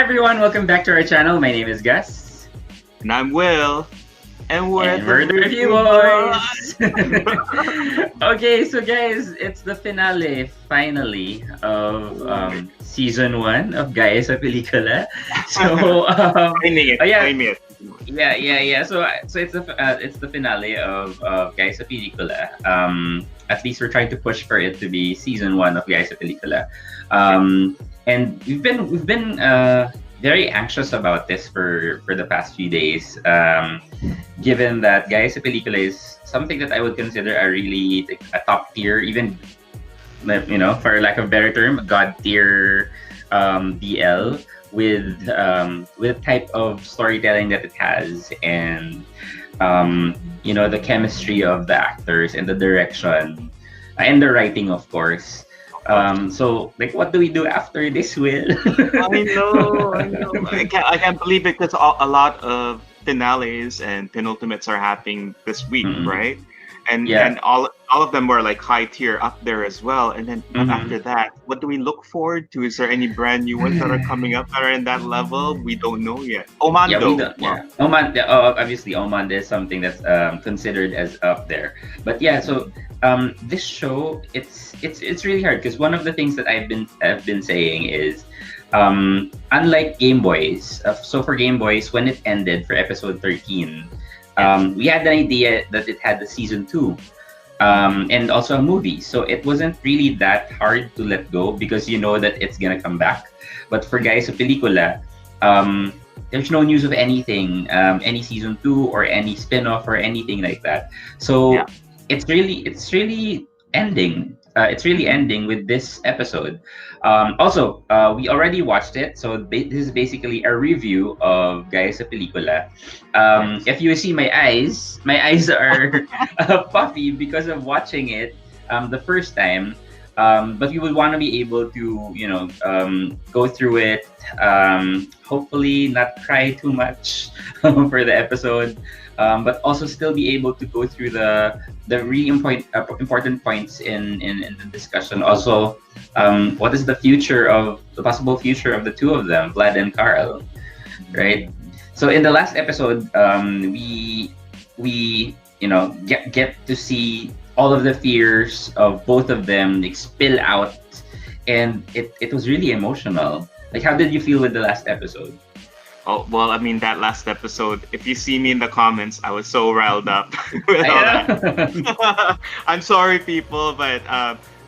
everyone, welcome back to our channel. My name is Gus. And I'm Will. And we're the Review Boys. Okay, so guys, it's the finale, finally, of season 1 of Gaya sa Pelikula. So, yeah. So it's the finale of Gaya sa Pelikula. At least we're trying to push for it to be season 1 of Gaya sa Pelikula. And we've been very anxious about this for the past few days, given that Gaya sa Pelikula is something that I would consider a top tier, even for lack of a better term, god tier BL with the type of storytelling that it has, and the chemistry of the actors and the direction and the writing, of course. So what do we do after this, Will? I know. I can't believe it, because a lot of finales and penultimates are happening this week, right? And all of them were like high tier up there as well. And then after that, what do we look forward to? Is there any brand new ones that are coming up that are in that level? We don't know yet. Oman, Oman, obviously Oman is something that's considered as up there. But yeah, so this show, it's really hard, because one of the things that I've been saying is, unlike Game Boys, so for Game Boys, when it ended for episode 13, we had an idea that it had the season 2, and also a movie. So it wasn't really that hard to let go, because you know that it's gonna come back. But for Gaya sa Pelikula, there's no news of anything, any season 2 or any spin-off or anything like that. So it's really ending. It's really ending with this episode. Also, we already watched it, so this is basically a review of Gaya sa Pelikula. If you see my eyes are puffy because of watching it the first time. But you would want to be able to, go through it. Hopefully, not cry too much for the episode. But also still be able to go through the really important points in the discussion. Also, what is the possible future of the two of them, Vlad and Carl, right? So in the last episode, we get to see all of the fears of both of them spill out, and it was really emotional. Like, how did you feel with the last episode? Oh, well, I mean, that last episode, if you see me in the comments, I was so riled up with all that. I'm sorry, people, but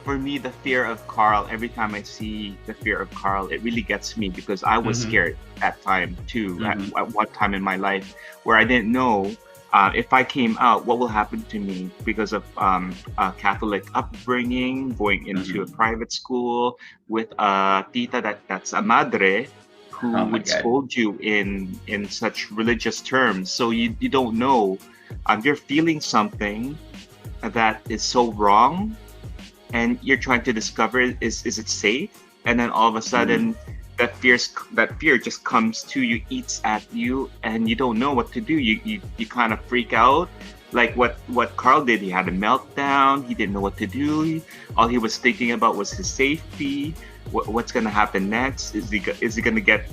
for me, the fear of Carl, every time I see the fear of Carl, it really gets me, because I was scared at time too, at one time in my life, where I didn't know if I came out, what will happen to me because of Catholic upbringing, going into a private school with a tita that's a madre, who would scold you in such religious terms. So you don't know. You're feeling something that is so wrong, and you're trying to discover, is it safe? And then all of a sudden, that fear just comes to you, eats at you, and you don't know what to do. You kind of freak out, like what Carl did. He had a meltdown. He didn't know what to do. All he was thinking about was his safety. What's gonna happen next? Is he gonna get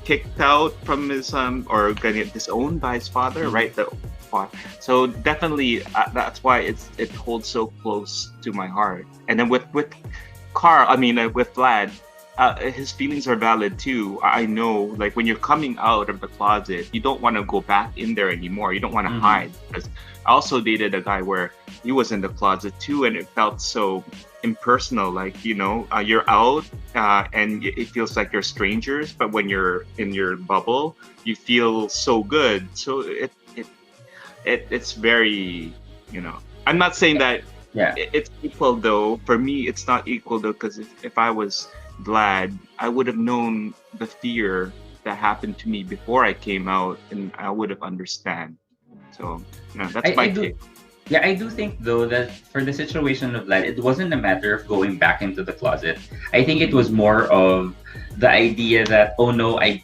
kicked out from his or gonna get disowned by his father? Right. So definitely that's why it holds so close to my heart. And then with Carl, with Vlad, his feelings are valid too. I know, like, when you're coming out of the closet, you don't want to go back in there anymore. You don't want to hide. Because I also dated a guy where he was in the closet too, and it felt so impersonal. Like, you're out and it feels like you're strangers, but when you're in your bubble, you feel so good. So it's very, I'm not saying that it's equal though. For me, it's not equal though, because if I was Vlad, I would have known the fear that happened to me before I came out, and I would have understand. So that's my take. Yeah, I do think though that for the situation of Vlad, it wasn't a matter of going back into the closet. I think it was more of the idea that, oh no, I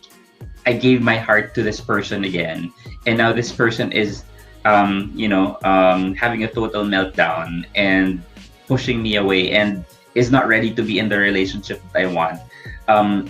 gave my heart to this person again, and now this person is having a total meltdown and pushing me away, and is not ready to be in the relationship that I want.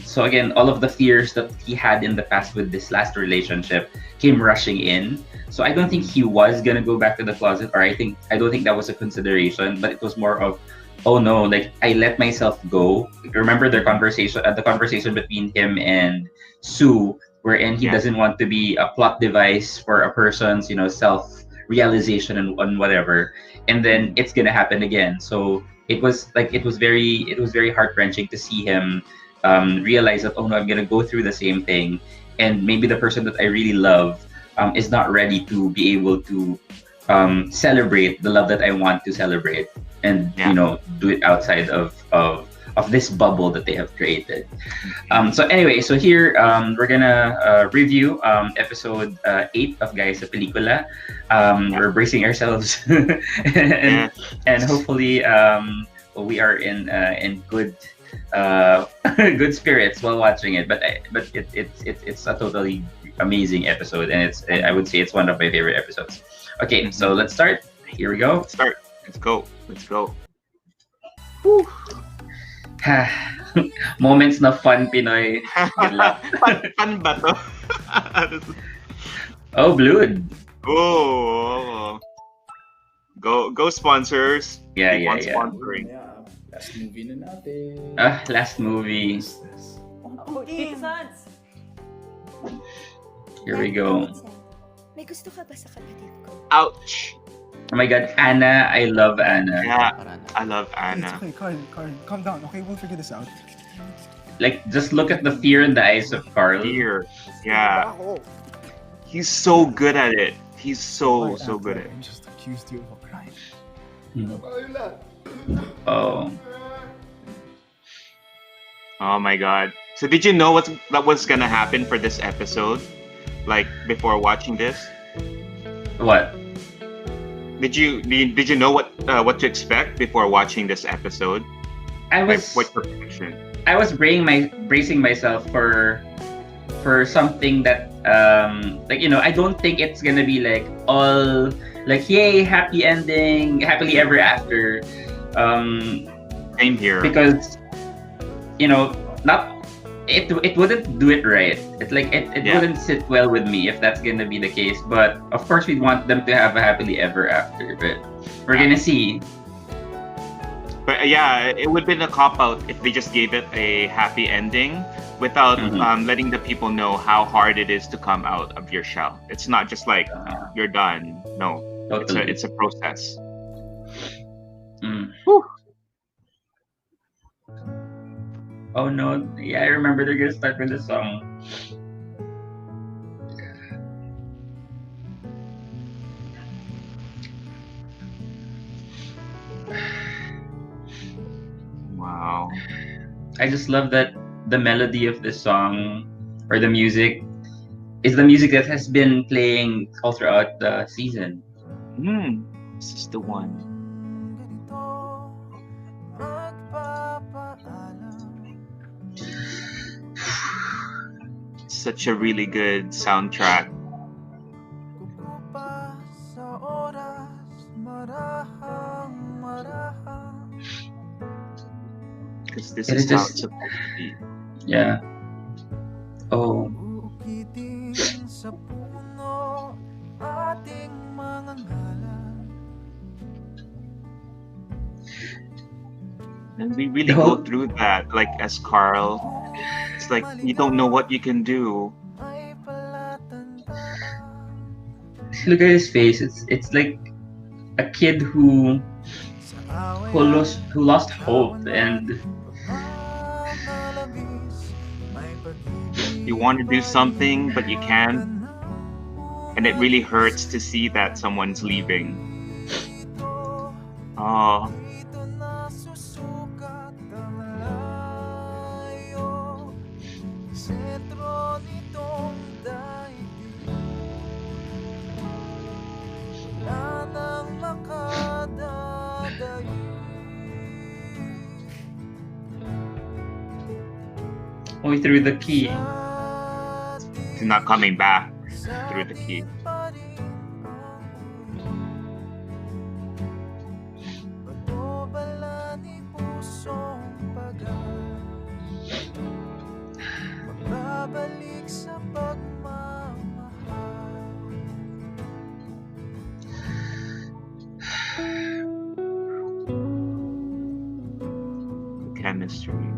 So again, all of the fears that he had in the past with this last relationship came rushing in. So I don't think he was gonna go back to the closet, or I don't think that was a consideration, but it was more of, oh no, like I let myself go. Remember their conversation, the conversation between him and Sue, wherein he Yeah. doesn't want to be a plot device for a person's, self realization and whatever, and then it's gonna happen again. So it was very heart wrenching to see him realize that, oh no, I'm gonna go through the same thing, and maybe the person that I really love is not ready to be able to celebrate the love that I want to celebrate, and Yeah. do it outside of this bubble that they have created. So anyway, so here we're gonna review episode 8 of Gaya sa Pelikula. Yeah. We're bracing ourselves, Yeah. and hopefully we are in good good spirits while watching it. But it's a totally amazing episode, and I would say it's one of my favorite episodes. Okay, so let's start. Here we go. Start. Let's go. Let's go. Moments na fun Pinoy. Good luck. Fun ba to? Oh, Blood. Oh. Go sponsors. Yeah, Keep yeah, on yeah. sponsoring. Yeah, last movie na natin. Last movie. Oh, Tito Sans! Here we go. May gusto ka ba sa kapatid ko? Ouch. Oh my God, Anna. I love Anna. Yeah, Para na. I love It's Anna. okay, Karn, calm down. Okay, we'll figure this out. Like, just look at the fear in the eyes of Carl. Here. Yeah. He's so good at it. He's so good at it. I just accused you of a crime. Oh. Oh my god. So did you know that was gonna happen for this episode? Like before watching this? What? Did you know what to expect before watching this episode? I Like was what's your prediction? I was bracing myself for something that I don't think it's gonna be like all like yay, happy ending, happily ever after. Same here. Because not it wouldn't do it right. It Yeah. wouldn't sit well with me if that's gonna be the case. But of course we'd want them to have a happily ever after. But we're gonna see. But yeah, it would have been a cop out if they just gave it a happy ending without Mhm. letting the people know how hard it is to come out of your shell. It's not just like you're done. No, Totally. it's a process. Mm. Whew. Oh no! Yeah, I remember they're gonna start with the song. Wow. I just love that the melody of this song, or the music, is the music that has been playing all throughout the season. This is the one. Such a really good soundtrack. Because this It is is how just- it's supposed to be. Yeah. Oh. And we really No. go through that, like as Carl. It's like you don't know what you can do. Look at his face. It's like a kid who lost hope, and You want to do something, but you can't. And it really hurts to see that someone's leaving. Oh, only through the key. he's not coming back through the key. history.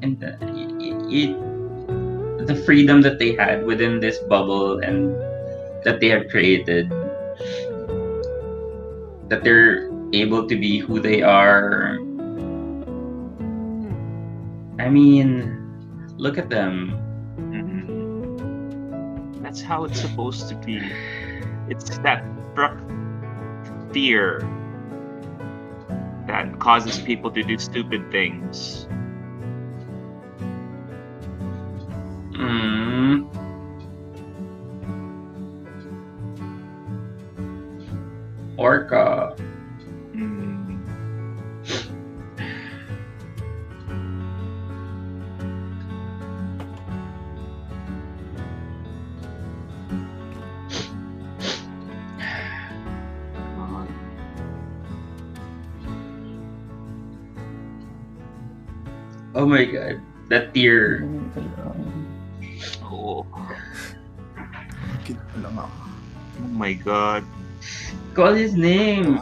And the freedom that they had within this bubble and that they have created, that they're able to be who they are. I mean, look at them. That's how it's supposed to be. It's that fear that causes people to do stupid things. Mm. Orca. Oh my god, that tear. Oh, Kid pa lang ako. oh my god. Call his name.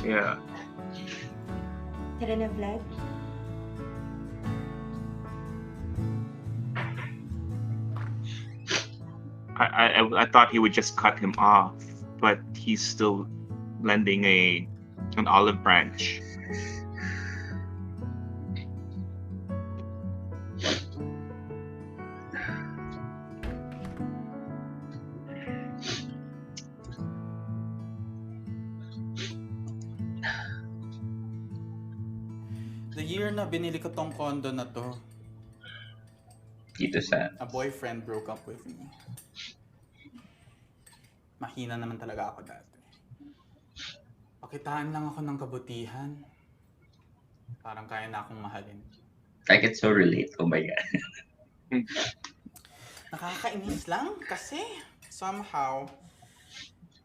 Yeah. Tara na, Vlad. I thought he would just cut him off, but he's still lending an olive branch. The year na binili ko tong condo na to, Tito San. a boyfriend broke up with me. Mahina naman talaga ako dati. Pakitaan lang ako ng kabutihan. Parang kaya na akong mahalin. I can so relate. Oh my god. Nakakainis lang kasi somehow,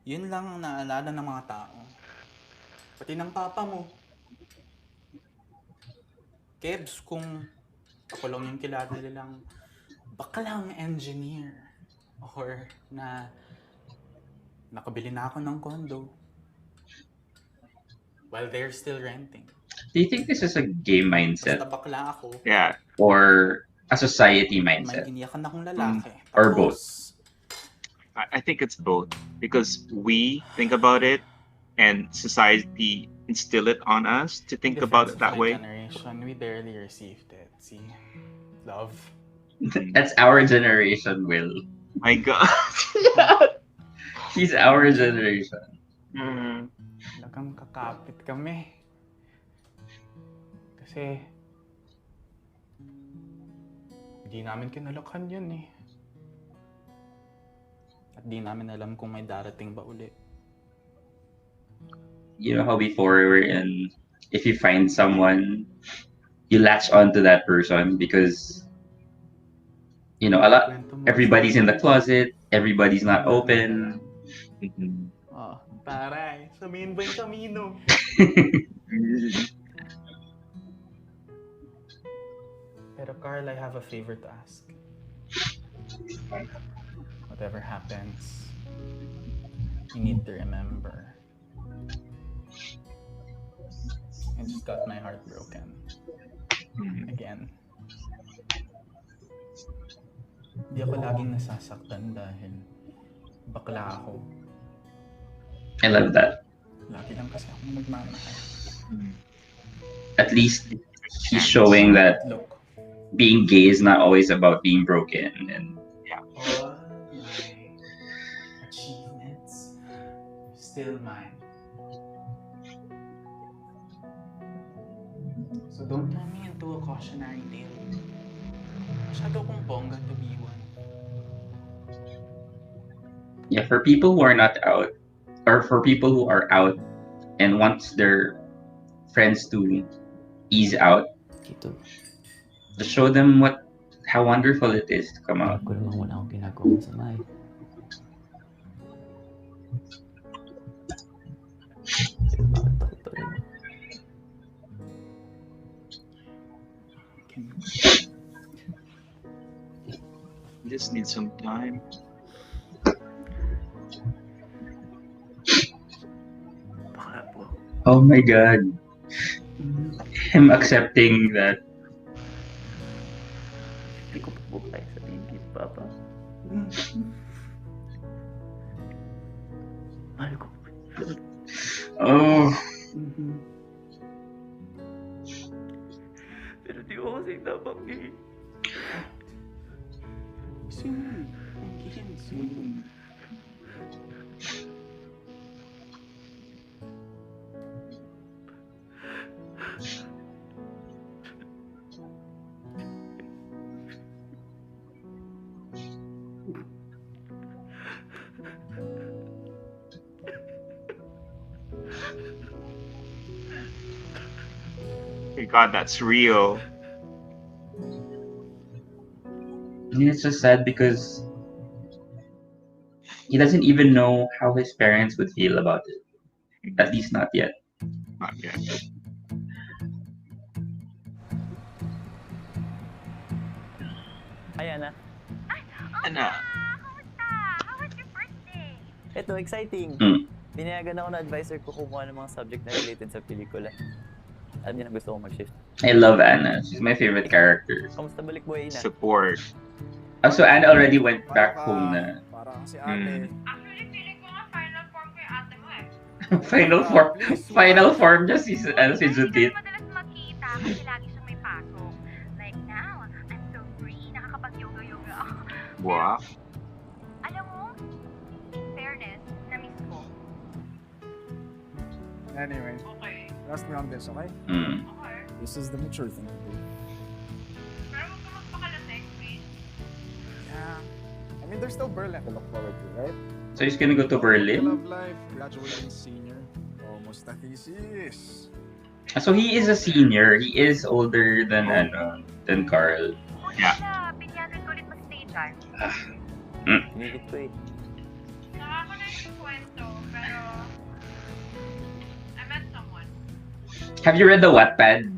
yun lang ang naalala ng mga tao. Pati ng papa mo. Kebs, kung ako lang yung kilala nilang baklang engineer or na nakabili na ako ng condo while they're still renting. Do you think this is a gay mindset Basta bakla ako, Yeah. or a society may mindset? iniyakan akong lalaki. Or both. I think it's both because we think about it and society instill it on us to think about it that way. Generation, we barely received it. See? Love. That's our generation, Will. My god. He's our generation. Talagang kakapit kami. Kasi hindi namin kinalakhan yun eh. At di namin alam kung may darating ba uli. You know how before we're in, if you find someone, you latch onto that person because you know everybody's in the closet, everybody's not open. Oh, taray. Sabihin ba yung kamino? Pero Carl, I have a favor to ask. Whatever happens, you need to remember. I just got my heart broken. Again. Hindi ako laging nasasaktan dahil bakla ako. I love that. Lagi lang kasi akong nagmamahal. At least he's showing that Look, being gay is not always about being broken. And all my achievements still mine. So don't turn me into a cautionary tale. Masyado kong bongga to be one. yeah, for people who are not out, or for people who are out and wants their friends to ease out, Kito, to show them how wonderful it is to come out. ko naman wala akong ginagawa masama eh. Bakit ako to rin? You just need some time. Baka po. Oh my god. Him accepting that. Hindi ko pa po kaya sabihin kay Papa. Mahal ko. Oh, Pero di ko kasi nabanggit. Sino? Ang sino? My God, that's real. and it's so sad because he doesn't even know how his parents would feel about it. At least not yet. Not yet. Hi, Ana. Ano? How was your birthday? Ito, exciting. Pinayagan ako na advisor ko kumuha ng mga subject na related sa pelikula. Alam niya na gusto kong mag-shift. I love Anna. She's my favorite character. Kamusta balik buhay na? Support. So Anna already went back home na. Parang si ate. Actually, feeling ko nga final form ko yung ate mo eh. Final form niya si Judith. Madalas magkita kasi lagi siyang may pasok. Like now, I'm so free. Nakakapag-yoga-yoga ako. Wow. Alam mo, in fairness, na-miss ko. Anyway, Okay. trust me on this, okay? Okay. This is the mature thing to do. Pero huwag ka magpakalasing, please. Yeah. I mean, there's still Berlin to look forward to, right? So he's gonna go to Berlin? Love life, graduating senior, almost a thesis. So he is a senior. He is older than Carl. Yeah. Wala, pinyagan ko ulit mag-stagean. Pinilit ko eh. Nakakunay yung kwento, pero I met someone. Have you read the Wattpad?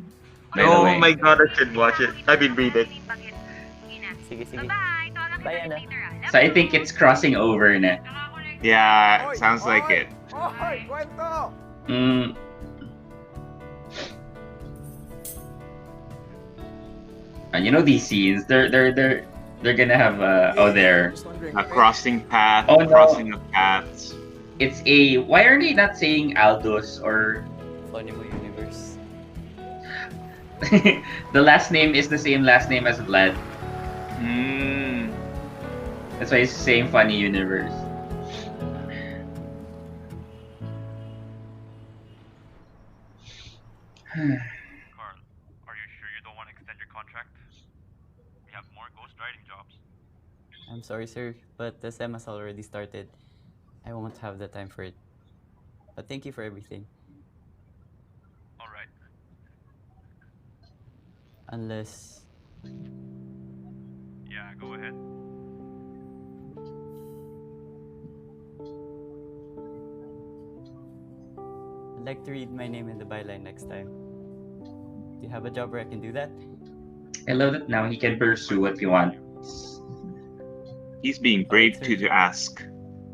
By the Oh way? my God, I should watch it. I mean, read it. Sige, sige. Bye-bye! Tawag Bye, kita Ana. later ah. So I think it's crossing over na. Nakakunay ko. Yeah, sounds like it. Oy, kwento! Mm. And you know these scenes, they're gonna have there. Just wondering, A crossing path, Oh, no. crossing of paths. It's a, why are they not saying Aldous or Funny mo universe. the last name is the same last name as Vlad. Mm. That's why it's the same funny universe. Carl, are you sure you don't want to extend your contract? We have more ghostwriting jobs. I'm sorry, sir, but the SEM has already started. I won't have the time for it. But thank you for everything. All right. Unless... Yeah, go ahead. I'd like to read my name in the byline next time. Do you have a job where I can do that? I love that now he can pursue what he wants. He's being brave to ask,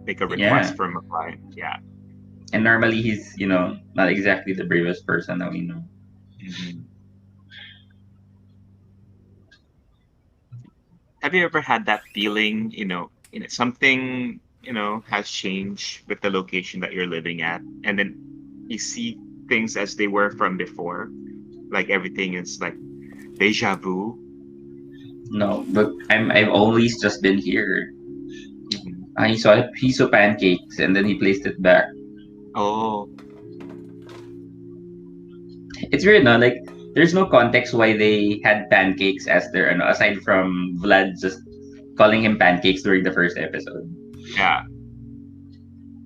make a request Yeah. from a client. Yeah. And normally he's, not exactly the bravest person that we know. Mhm. Have you ever had that feeling, something, has changed with the location that you're living at, and then you see things as they were from before, like everything is like deja vu? No, but I've always just been here. Mhm. He saw pancakes and then he placed it back. Oh, It's weird, no? Like there's no context why they had pancakes as their, aside from Vlad just calling him pancakes during the first episode. yeah.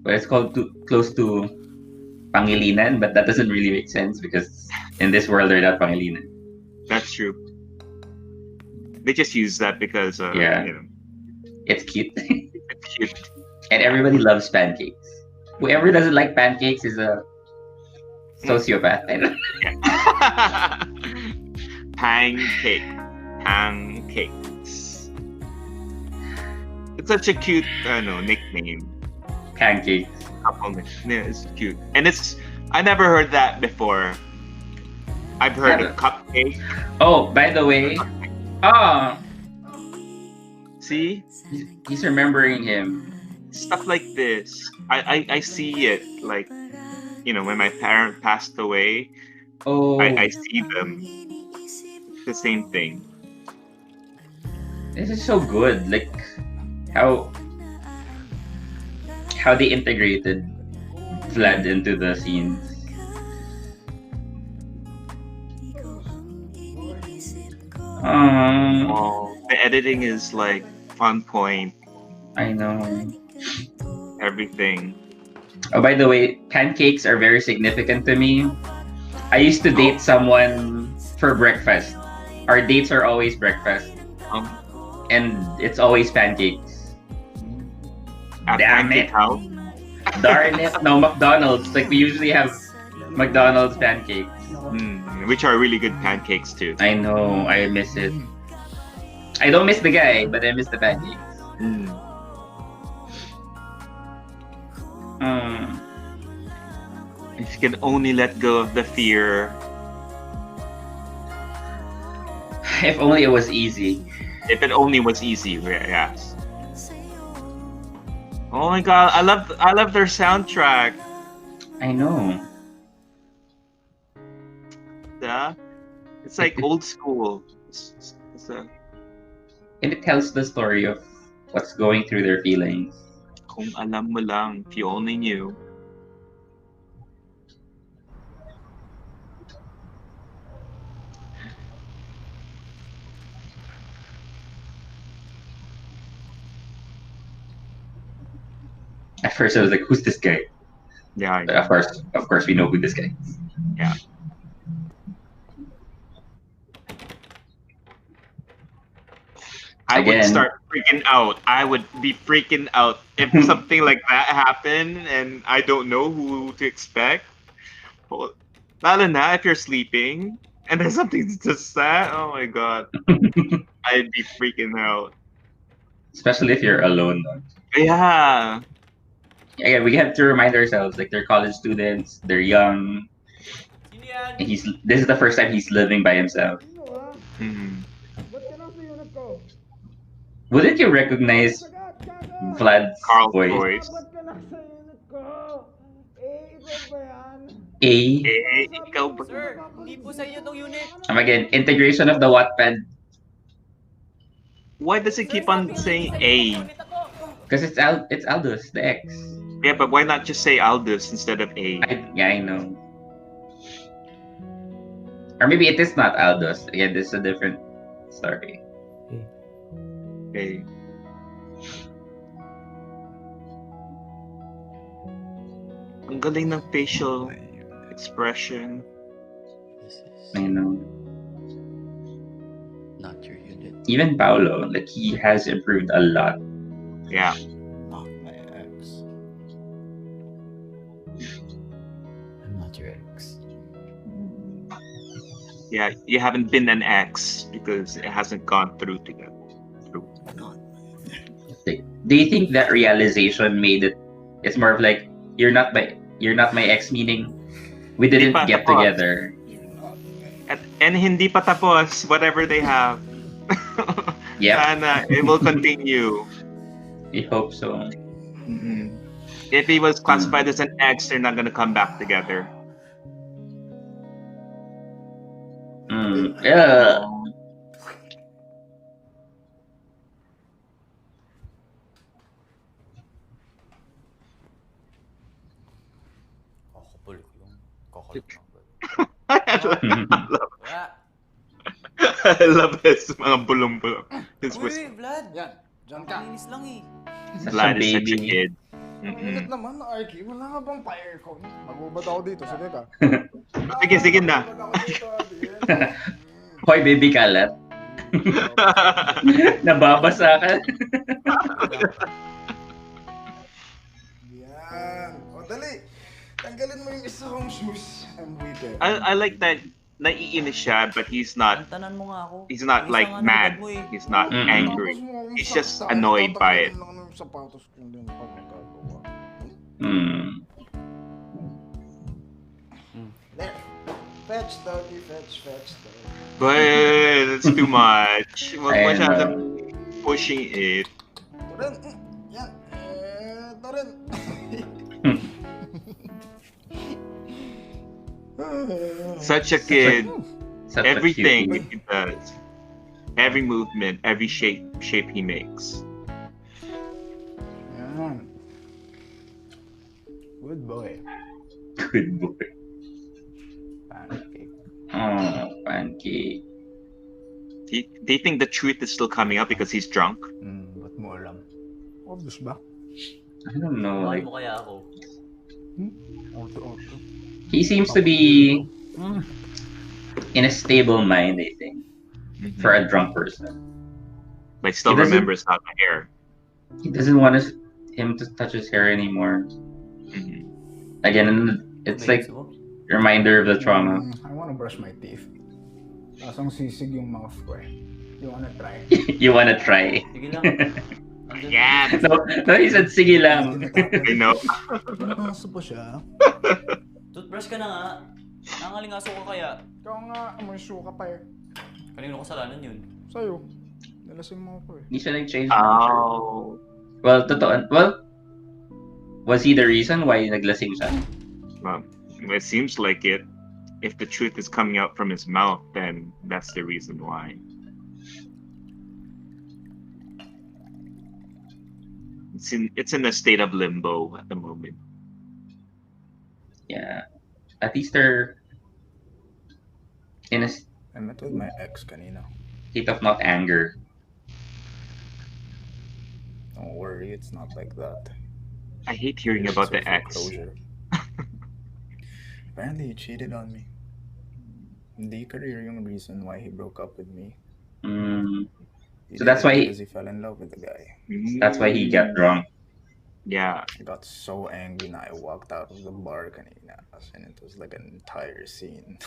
But it's called close to Pangilinan, but that doesn't really make sense because in this world they're not Pangilinan. That's true. They just use that because, Yeah. It's cute. it's cute. And everybody loves pancakes. Whoever doesn't like pancakes is a sociopath. I don't Pancake. Pancakes. It's such a cute, nickname. Pancakes. Couple nickname. Yeah, it's cute. And I never heard that before. I've heard Yeah. of cupcake. Oh, by the way, ah, See? he's remembering him. Stuff like this. I see it. Like, when my parent passed away, Oh, I see them. It's the same thing. this is so good. Like how they integrated Vlad into the scenes. Oh, the editing is like fun point, I know. everything. Oh, by the way, pancakes are very significant to me. I used to date someone for breakfast. Our dates are always breakfast, Um, and it's always pancakes. at Damn Pancake it. House. Darn it! No, McDonald's. Like we usually have McDonald's pancakes. Which are really good pancakes too. I know. I miss it. I don't miss the guy, but I miss the pancakes. If you can only let go of the fear. If only it was easy. If it only was easy, yes. Oh my god, I love their soundtrack. I know. Yeah, it's like old school. And it tells the story of what's going through their feelings. Kung alam mo lang, if you only knew. At first, I was like, "Who's this guy?" Yeah, But of course, we know who this guy is. yeah. I would Again. start freaking out. I would be freaking out if something like that happened and I don't know who to expect. Well, lalo na if you're sleeping and there's something just that. Oh my god, I'd be freaking out. Especially if you're alone. Yeah. Again, we have to remind ourselves, like they're college students, they're young, and this is the first time he's living by himself. Wouldn't you recognize Vlad's Carl's voice? voice. Ikaw ba? Sir, hindi po sa inyo tong unit. Again, integration of the Wattpad. Why does it keep on saying A? Because it's Aldous, the X. Yeah, but why not just say Aldous instead of A? I know. Or maybe it is not Aldous. Again, this is a different story. A. Ang galing ng facial expression. I know. Not your unit. Even Paolo, like he has improved a lot. Yeah. Not my ex. I'm not your ex. Yeah, you haven't been an ex because it hasn't gone through together. Like, do you think that realization made it? It's more of like you're not my ex, meaning we didn't Hindi pa get tapos. together. And hindi pa tapos whatever they have. Yep. Sana it will continue. We hope so. If he was classified as an ex, they're not gonna come back together. Yeah. I love his mga bulong-bulong. His Uy, whisper. Vlad. Yan, dyan ka. Kainis lang eh. Such Vlad a is such a baby. kid. Ang init naman, Arky. Wala ka bang pa-aircon? Magubad ako dito. Sige ka. Sige na. Magubad ako dito, Adriel. Hoy, baby kalat. Nababasa ka. Yan. O, dali. Tanggalin mo yung isa kong shoes. I'm wicked. I like that naiinis siya, but he's not Tanan mo nga ako. he's not Yung like isang mad. ano, mo eh. He's not Mm-mm. angry. Tapos mo akong He's just saksakan, annoyed by it. tatanggalin lang ng sapatos ko, hindi mo pa magagawa. Hmm. There. Fel, Fetch, doggy, fetch, doggy. But it's too much. Wag I masyadong know. pushing it. Ito rin. Yan. Ito rin. Such a kid. Such Everything a cutie. he does. Every movement, every shape he makes. Yan. Good boy. Good boy. Pancake. Oh, pancake. Do you think the truth is still coming out because he's drunk? Ba't mo alam? Obvious ba? I don't know. Mahal Like, mo kaya ako? Auto. he seems to be in a stable mind, I think, for a drunk person. But still He doesn't- remembers how to hair. He doesn't want him to touch his hair anymore. Again, it's like reminder of the trauma. I wanna brush my teeth. Tapos ang sisig yung mouth ko eh. You wanna try? You wanna try? Sige lang. Yeah. No, he said sige lang. I know. Nakaso pa siya. Toothbrush ka na nga. Nangalingaso ka kaya. Ikaw nga, amoy suka pa eh. Kanino kasalanan yun? Sa'yo. Nalasing mo ako eh. He should have changed. Oh. Well, totoo. Well, was he the reason why naglasing siya? It seems like it. If the truth is coming out from his mouth, then that's the reason why. It's in a state of limbo at the moment. Yeah. At least they're in a I met with my ex kanina. state of not anger. Don't worry, it's not like that. I hate hearing about the ex. Closure. Apparently, he cheated on me. Hindi career yung reason why he broke up with me. He So did that's it why because he fell in love with the guy. That's why he got drunk. Yeah. I got so angry na I walked out of the bar kanina. And it was like an entire scene.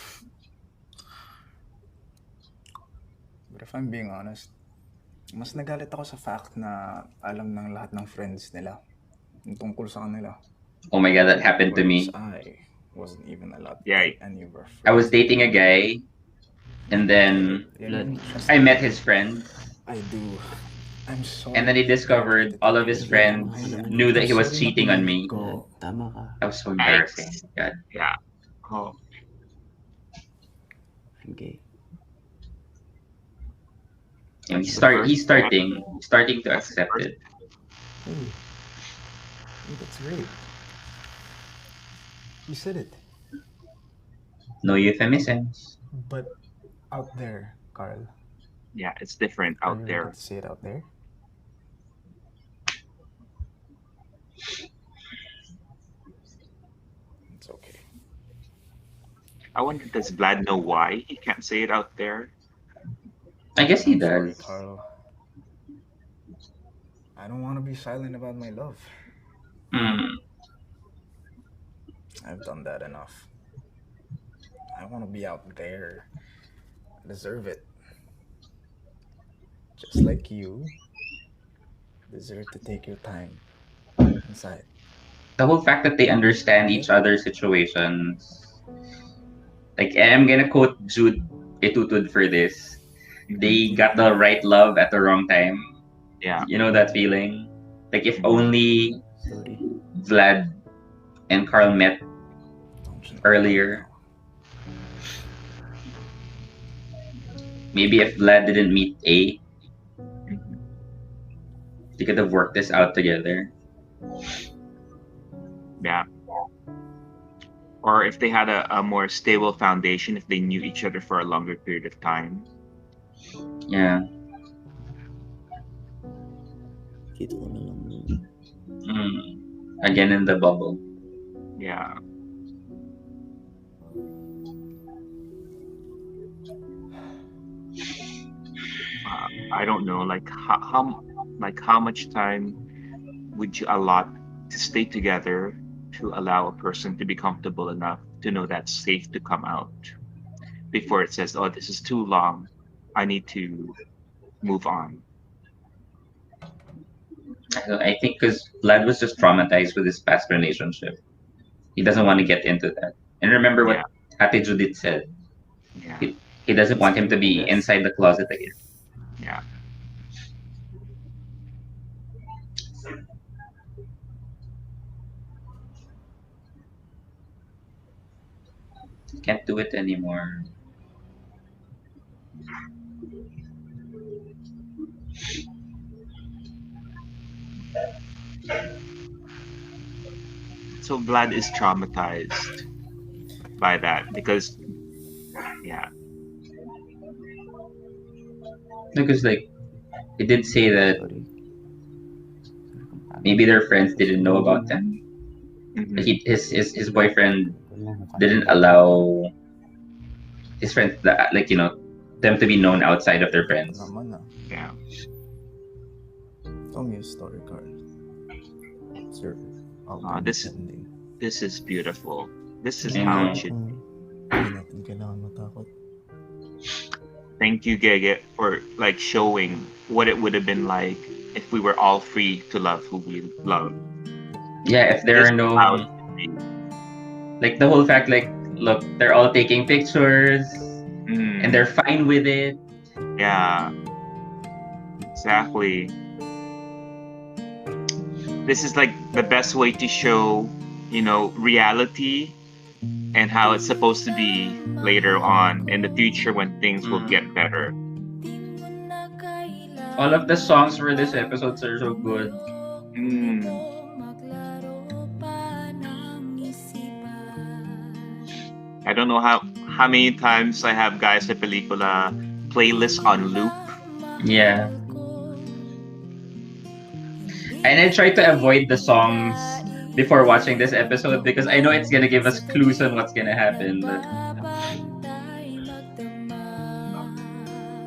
But if I'm being honest, mas nagalit ako sa fact na alam ng lahat ng friends nila yung tungkol sa kanila. Oh my god, that happened to me. I wasn't even allowed to Yeah. date any of our friends. I was dating a guy, and then I met his friend, I do. I'm sorry. and then he discovered all of his friends knew that he was cheating on me. Tama ka. That was so embarrassing. God. Yeah. Oh. I'm gay. And he's starting to accept it. Hey, that's great. You said it. No euphemisms. But out there, Carl. Yeah, it's different Are out you there. able to see it out there? It's okay. I wonder, does Vlad know why he can't say it out there? I guess he I'm sorry, does. Carl. I don't want to be silent about my love. I've done that enough. I want to be out there. I deserve it. Just like you deserve to take your time inside. The whole fact that they understand each other's situations. Like, I'm gonna quote Jude Etutud for this. They got the right love at the wrong time. Yeah. You know that feeling? Like, if only Vlad and Carl met earlier. Maybe if Vlad didn't meet A, they could have worked this out together. Yeah. Or if they had a more stable foundation, if they knew each other for a longer period of time. Yeah. Kita ko na lang. Again in the bubble. Yeah. I don't know, like how much time would you allot to stay together to allow a person to be comfortable enough to know that's safe to come out before it says, oh, this is too long, I need to move on. I think because Vlad was just traumatized with his past relationship. He doesn't want to get into that. And remember what Ate Judith said. Yeah. He doesn't want him to be inside the closet again. Yeah. Can't do it anymore. So Vlad is traumatized by that because yeah. Because like he did say that Sorry. maybe their friends didn't know about them. Mhm. His boyfriend didn't allow his friends like them to be known outside of their Ito friends. naman Yeah. Tell me a story, Carl. What's your Uh, alternate this ending? this is beautiful. This is I how it know. should. Hindi natin kailangan matakot. Thank you, Gege, for like showing what it would have been like if we were all free to love who we love. Yeah, if there This are is how it no should be. like the whole fact like look, they're all taking pictures and Mm, they're fine with it. yeah, exactly. This is like the best way to show, reality and how it's supposed to be later on in the future when things will get Mm. better. All of the songs for this episodes are so good. Mm. I don't know how many times I have guys sa pelikula playlist on loop. Yeah. And I try to avoid the songs before watching this episode because I know it's gonna give us clues on what's gonna happen. But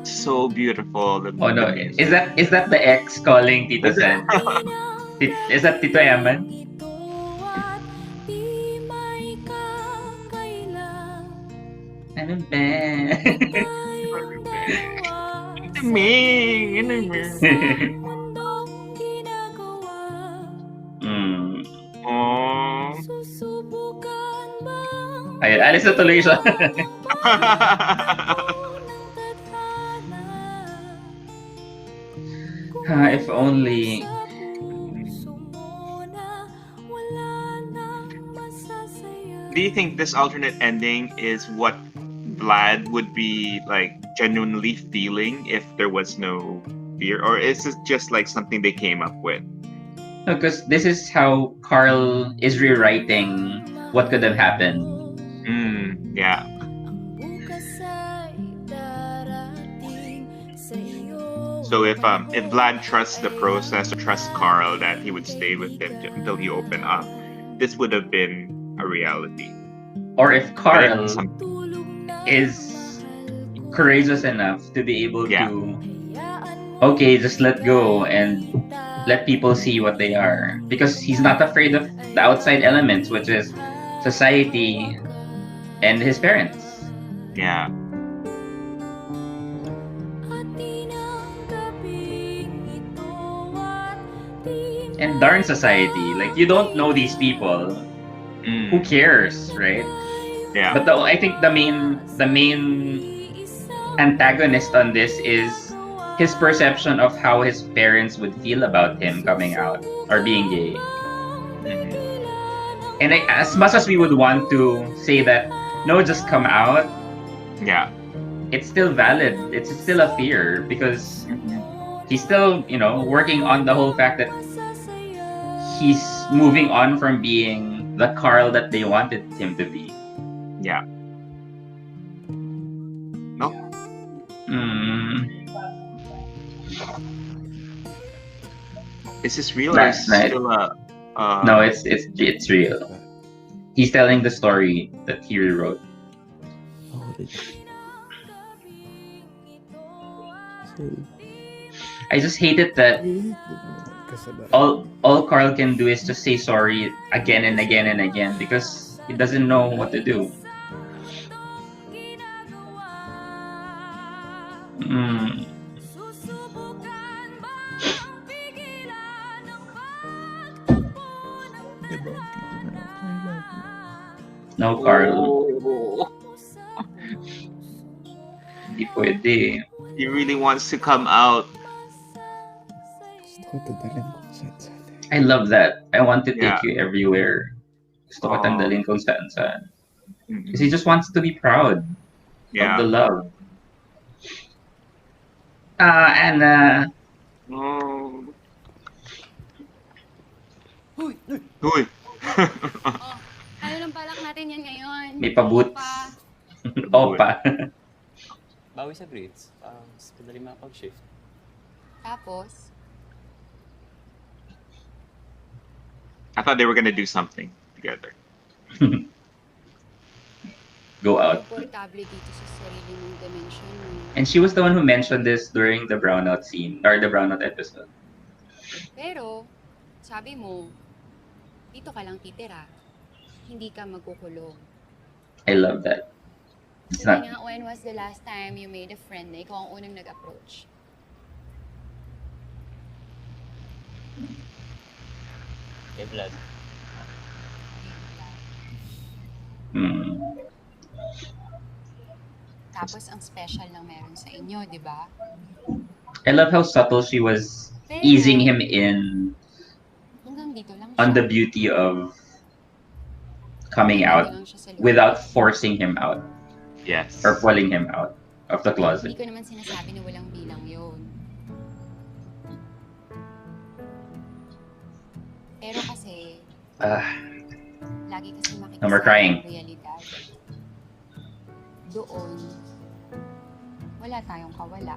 So beautiful. oh The no, music. is that the ex calling Tito Is it? San? Is that Tito Eman? Ano ba? mm. Oh. Ayun, alis na tuloy siya. If only. Do you think this alternate ending is what Vlad would be like genuinely feeling if there was no fear, or is this just like something they came up with? No, because this is how Carl is rewriting what could have happened. Yeah. So if Vlad trusts the process or trusts Carl that he would stay with him until he opened up, this would have been a reality. Or if But if Carl is courageous enough to be able to, okay, just let go and let people see what they are. Because he's not afraid of the outside elements, which is society and his parents. Yeah. And darn society. Like, you don't know these people. Who cares, right? Yeah. But I think the main antagonist on this is his perception of how his parents would feel about him coming out or being gay. And as much as we would want to say that no, just come out, Yeah. it's still valid. It's still a fear because he's still, working on the whole fact that he's moving on from being the Carl that they wanted him to be. Yeah. No. Is this real or is this still a? No, it's real. He's telling the story that he rewrote. I just hate it that all Carl can do is just say sorry again and again and again because he doesn't know what to do. No, Carl. Hindi pwede. He really wants to come out. Gusto ko dadalhin ko saan. I love that. I want to Yeah. take you everywhere. Gusto ko Aw. tanggalin kung saan. Mhm. Because he just wants to be proud of the Yeah. love. Anna. Oh. Huy! Uy. Ano nang balak natin yan ngayon? May pa-boots. Opa. Bawi sa grades. Mas madali makapag-shift. Tapos, I thought they were gonna do something together. Go out. komportable dito sa sarili mong dimension mo. And she was the one who mentioned this during the brownout scene, or the brownout episode. Pero, sabi mo, dito ka lang titira. Hindi ka magkukulong. I love that. It's Sabi not. nga, when was the last time you made a friend na ikaw ang unang nag-approach? Kay Vlad. Hmm. Tapos, ang special lang meron sa inyo, di ba? I love how subtle she was Pero, easing him in hanggang dito lang on the siya. beauty of coming Hanggang out dito lang siya sa lugar. without forcing him out Yes. or pulling him out of the Hindi closet. ko naman sinasabi na walang bilang yun. Pero kasi, lagi kasi makikisama No more crying. ang realidad. Doon, wala tayong kawala.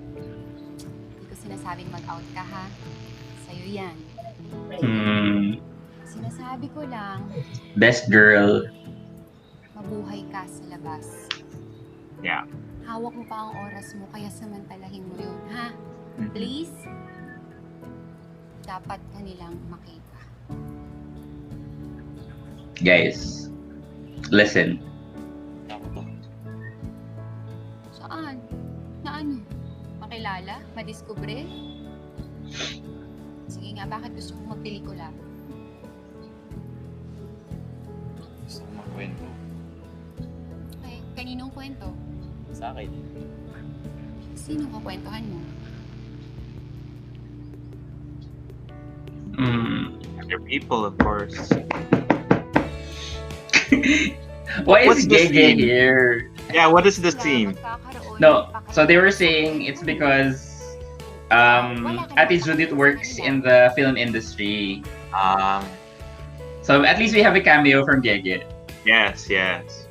Hindi ko sinasabing mag-out ka ha. Sa'yo yan. Hmm. Sinasabi ko lang, Best girl. mabuhay ka sa labas. Yeah. Hawak mo pa ang oras mo, kaya samantalahin mo yun, ha? Please? Dapat kanilang makita. Guys, listen. Ako to. Saan? Na ano? Makilala? Madiskubre? Sige nga, bakit gusto mong magpelikula? Gusto ko magkwento. Okay, kaninong kwento? Sa akin. Sino kakwentuhan mo? Hmm. Other people, of course. Why What's is the Gege scene? here? Yeah, what is the scene? No, so they were saying it's because Ate Judith works in the film industry. So at least we have a cameo from Gege. Yes, yes.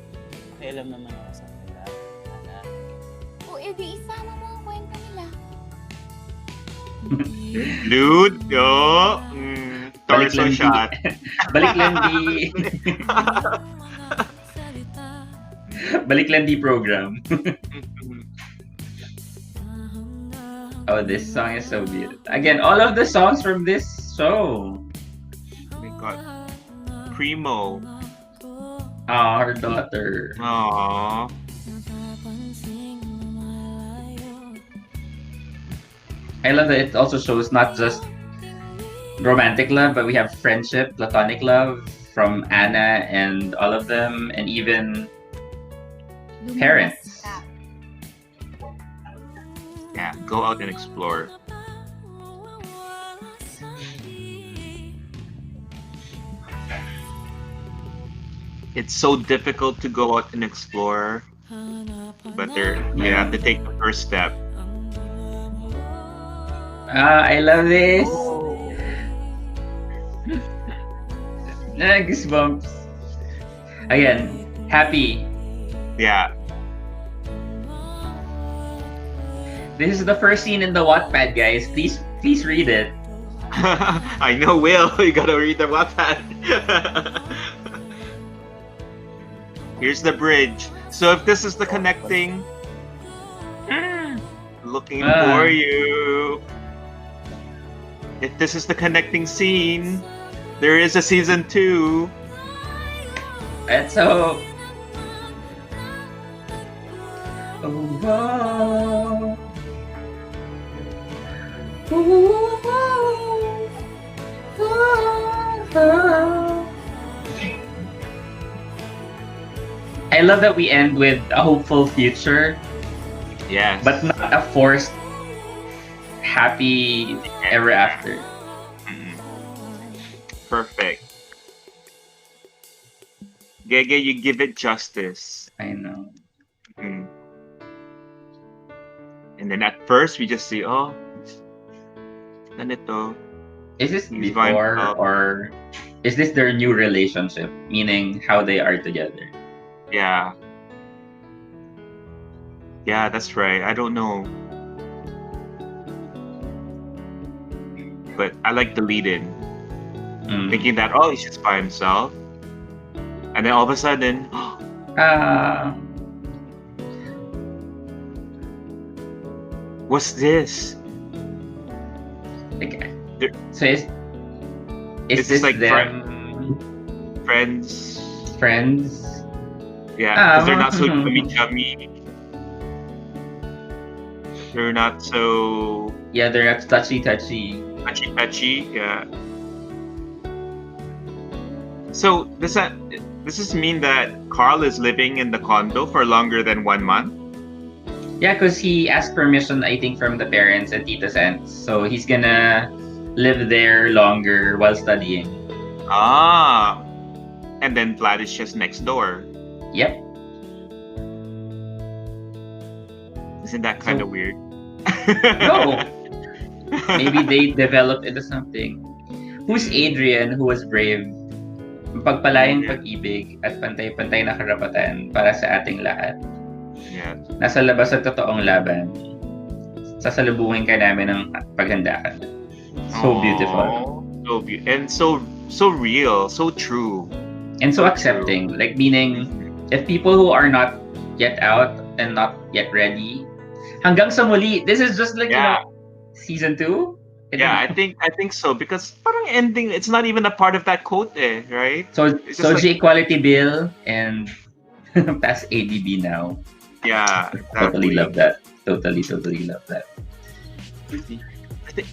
Pakialam naman ako sa kanila. Ana. O, edi isama mo ang kwento nila. Dude, yo. Torso Baliklandi. shot. Baliklandi. Baliklandi program. Oh, this song is so beautiful. Again, all of the songs from this show. We got Primo. Her daughter. Aww. I love that it also shows not just romantic love, but we have friendship, platonic love from Anna and all of them, and even parents. Yeah, go out and explore. It's so difficult to go out and explore, but you have to take the first step. I love this. Goosebumps. Again, happy. Yeah. This is the first scene in the Wattpad, guys. Please read it. I know, Will. You gotta read the Wattpad. Here's the bridge. So if this is the connecting, looking for you. If this is the connecting scene, there is a season 2. Let's hope. Oh, wow. I I love that we end with a hopeful future, Yes. but not a forced happy ever after. Perfect. Gege, you give it justice. I know. Mm. And then at first we just see, oh, ganito. Is this He's vying for before love. or is this their new relationship? Meaning how they are together. Yeah. Yeah, that's right. I don't know. But I like the lead-in. Thinking that, oh, he's just by himself. And then all of a sudden, what's this? Okay. There- So is It's this like them friends. friends? Yeah, because they're not so Mhm. chummy. They're not so Yeah, they're not touchy. touchy. Yeah. So does this mean that Carl is living in the condo for longer than 1 month? Yeah, because he asked permission, I think, from the parents and Tita Sense. So he's gonna live there longer while studying. Ah. And then Vlad is just next door. Yep. Isn't that kind of weird? No. Maybe they developed into something. Who's Adrian, who was brave? Pagpalayang pag-ibig at pantay-pantay na karapatan para sa ating lahat. Yeah. Nasa labas sa totoong laban. Sasalubungin ka namin ng paghanda ka. So beautiful. And so real, so true. And so accepting. Like meaning, if people who are not yet out and not yet ready, hanggang sa muli, this is just like, season 2? Yeah, I think so because parang ending, it's not even a part of that quote, right? So It's just G Equality Bill and pass ADB now. Yeah, Totally exactly. love that. Totally love that.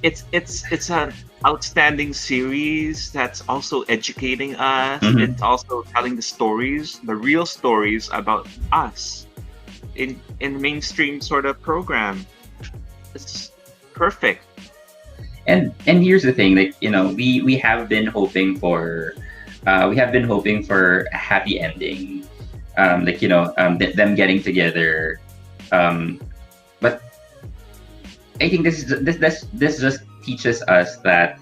It's an outstanding series that's also educating us. Mhm. It's also telling the stories, the real stories about us in mainstream sort of program. It's perfect. And here's the thing, like, you know, we have been hoping for a happy ending, like, you know, them getting together, but I think this just teaches us that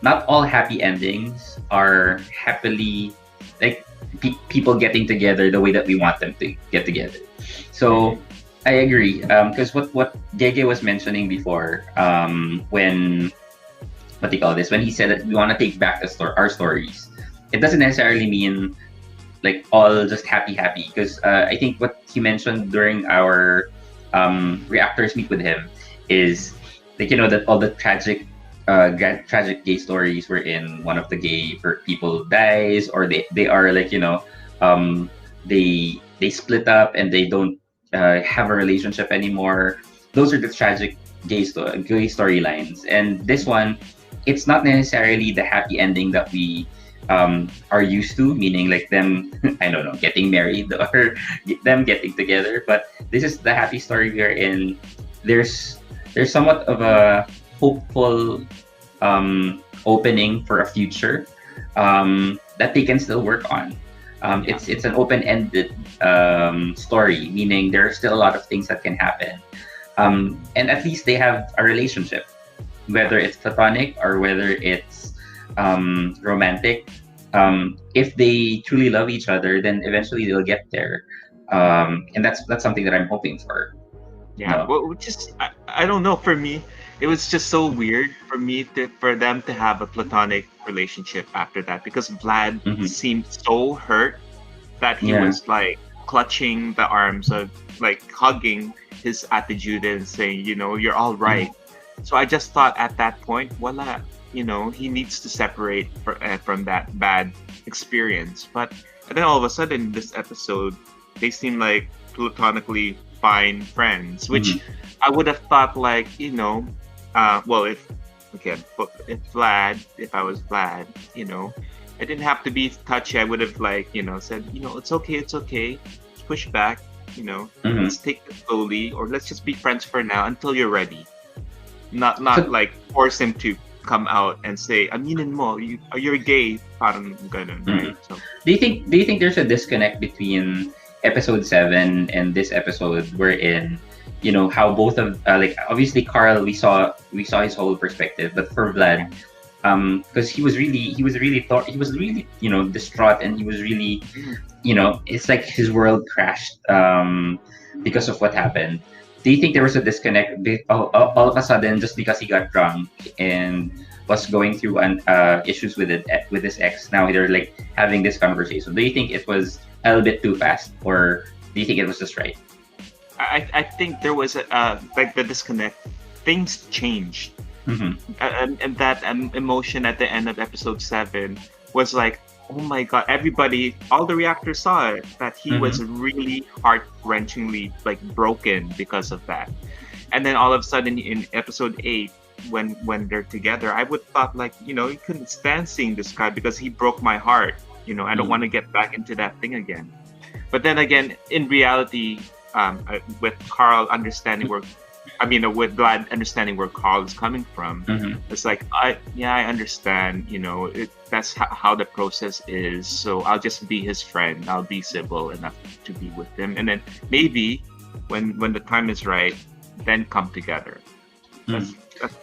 not all happy endings are happily, like, people getting together the way that we want them to get together. So I agree, because what Gege was mentioning before, when what do you call this? When he said that we want to take back our stories, it doesn't necessarily mean like all just happy. Because I think what he mentioned during our reactors meet with him is like, you know, that all the tragic gay stories were in one of the gay people dies, or they are like, you know, they split up and they don't have a relationship anymore. Those are the tragic gay storylines. And this one, it's not necessarily the happy ending that we are used to, meaning like them, I don't know, getting married or them getting together. But this is the happy story we are in. There's somewhat of a hopeful opening for a future that they can still work on. It's an open-ended story, meaning there are still a lot of things that can happen. And at least they have a relationship, whether it's platonic or whether it's romantic. If they truly love each other, then eventually they'll get there. And that's something that I'm hoping for. Yeah, No. well, just I don't know. For me, it was just so weird for them to have a platonic relationship after that, because Vlad seemed so hurt that he Yeah. was like clutching the arms of, like, hugging his attitude and saying, you know, you're all right. So I just thought at that point, voila, you know, he needs to separate from that bad experience. But and then all of a sudden, this episode, they seem like platonically fine friends, which I would have thought, like, you know, well, if I was Vlad, you know, It didn't have to be touchy. I would have like, said, it's okay, push back, let's take it slowly, or let's just be friends for now until you're ready. Not like force him to come out and say, aminin mo, you're gay, parang ganun, right? So, do you think there's a disconnect between episode 7 and this episode, wherein how both of like obviously Carl, we saw his whole perspective, but for Vlad, because he was really distraught, and he was really it's like his world crashed because of what happened. Do you think there was a disconnect all of a sudden just because he got drunk and was going through issues with his ex? Now they're like having this conversation. Do you think it was a little bit too fast, or do you think it was just right? I think there was like the disconnect. Things changed, and that emotion at the end of episode 7 was like, oh my god! Everybody, all the reactors saw it, that he was really heart-wrenchingly like broken because of that. And then all of a sudden in episode 8, when they're together, I would thought like, he couldn't stand seeing this guy because he broke my heart. I don't want to get back into that thing again. But then again, in reality, with Carl understanding with Vlad understanding where Carl is coming from, it's like, I understand, that's how the process is. So I'll just be his friend. I'll be civil enough to be with him. And then maybe when the time is right, then come together.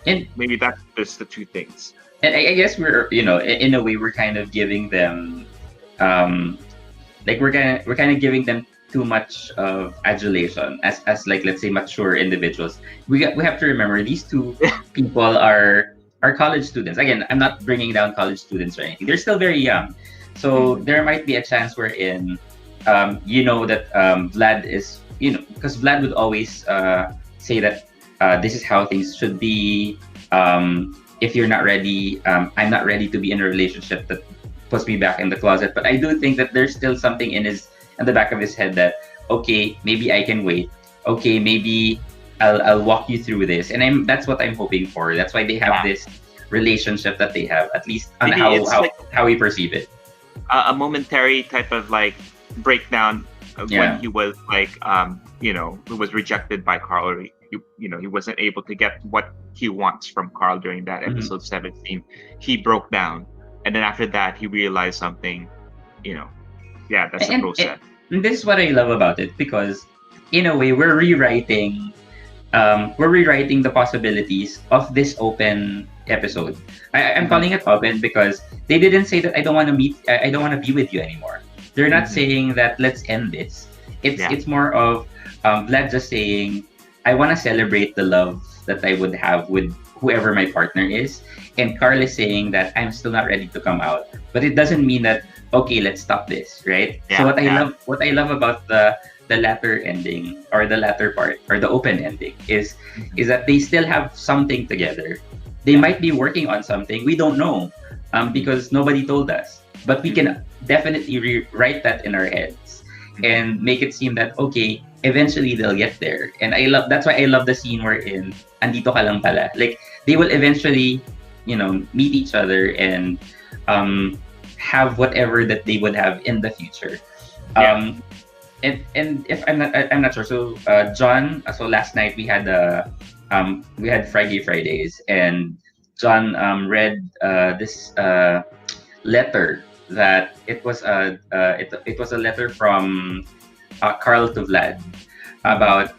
Maybe that's just the two things. And I guess we're, in a way, we're kind of giving them, like we're kind of giving them too much of adulation as like, let's say, mature individuals. We have to remember these two people are college students. Again, I'm not bringing down college students or anything. They're still very young, so there might be a chance wherein, that Vlad is, because Vlad would always say that this is how things should be. If you're not ready, I'm not ready to be in a relationship that puts me back in the closet. But I do think that there's still something in the back of his head that, okay, maybe I can wait. Okay, maybe I'll walk you through this, and that's what I'm hoping for. That's why they have this relationship that they have, at least on how we perceive it. A momentary type of like breakdown when he was like, he was rejected by Carl. Or he wasn't able to get what he wants from Carl during that episode 17. He broke down, and then after that, he realized something. That's the process. And this is what I love about it, because in a way we're rewriting the possibilities of this open episode. I'm calling it open because they didn't say that I don't want to be with you anymore. They're not saying that let's end this. It's more of Vlad just saying, I want to celebrate the love that I would have with whoever my partner is, and Carl is saying that I'm still not ready to come out. But it doesn't mean that, okay, let's stop this, right? So what I love about the latter ending, or the latter part, or the open ending, is that they still have something together. They might be working on something, we don't know, because nobody told us. But we can definitely rewrite that in our heads and make it seem that, okay, eventually they'll get there. And that's why I love the scene wherein andito ka lang pala. Like, they will eventually, meet each other and have whatever that they would have in the future. And if I'm not sure. So John, so last night we had Fridays, and John read this letter that it was a letter from Carl to Vlad about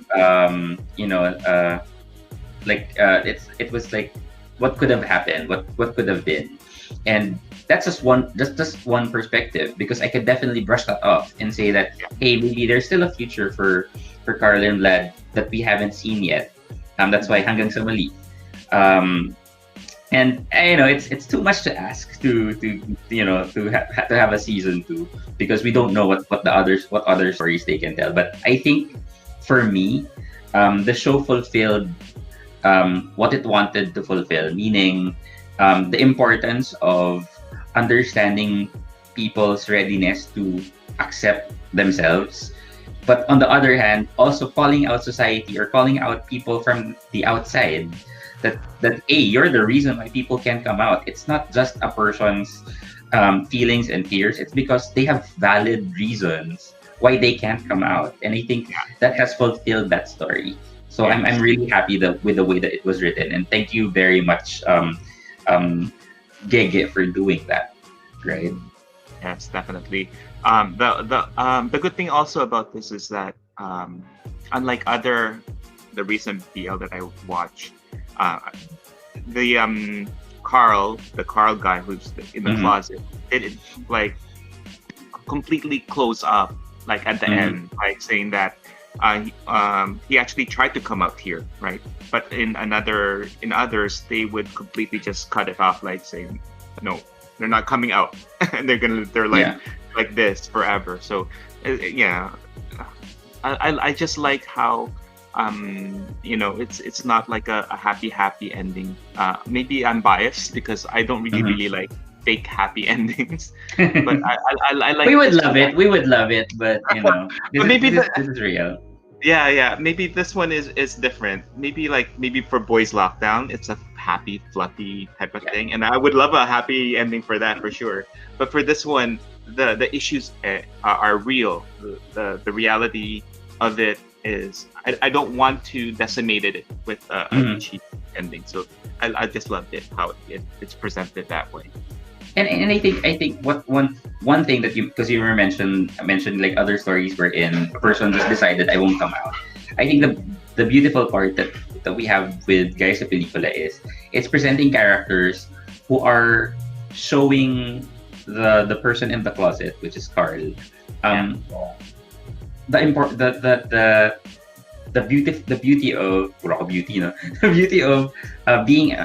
it was like what could have happened, what could have been. And that's just one perspective, because I could definitely brush that off and say that, hey, maybe there's still a future for Carl and Vlad that we haven't seen yet. That's why hanggang sa mali. And it's too much to ask to have a season 2, because we don't know what other stories they can tell. But I think for me, the show fulfilled what it wanted to fulfill, meaning the importance of understanding people's readiness to accept themselves, but on the other hand, also calling out society or calling out people from the outside that hey, you're the reason why people can't come out. It's not just a person's feelings and fears. It's because they have valid reasons why they can't come out, and I think that has fulfilled that story. So I'm really happy with the way that it was written, and thank you very much, Gege, for doing that. Right? Yes, definitely. The good thing also about this is that unlike the recent BL that I watched, the Carl guy who's in the closet, it like completely close up like at the end, like saying that he actually tried to come out here, right? But in others they would completely just cut it off, like saying no, they're not coming out, and they're like this forever. So I just like how it's not like a happy ending. Maybe I'm biased because I don't really like fake happy endings, but I like. We would love it, but this is real. Yeah. Maybe this one is different. Maybe for Boys Lockdown, it's a happy, fluffy type of thing, and I would love a happy ending for that for sure. But for this one, the issues are real. The reality of it is, I don't want to decimate it with a cheap ending. So I just loved it how it's presented that way. And I think what one thing that because you were mentioned like other stories wherein a person just decided I won't come out. I think the beautiful part that we have with Gaya sa Pelikula is it's presenting characters who are showing the person in the closet, which is Carl, the beauty of being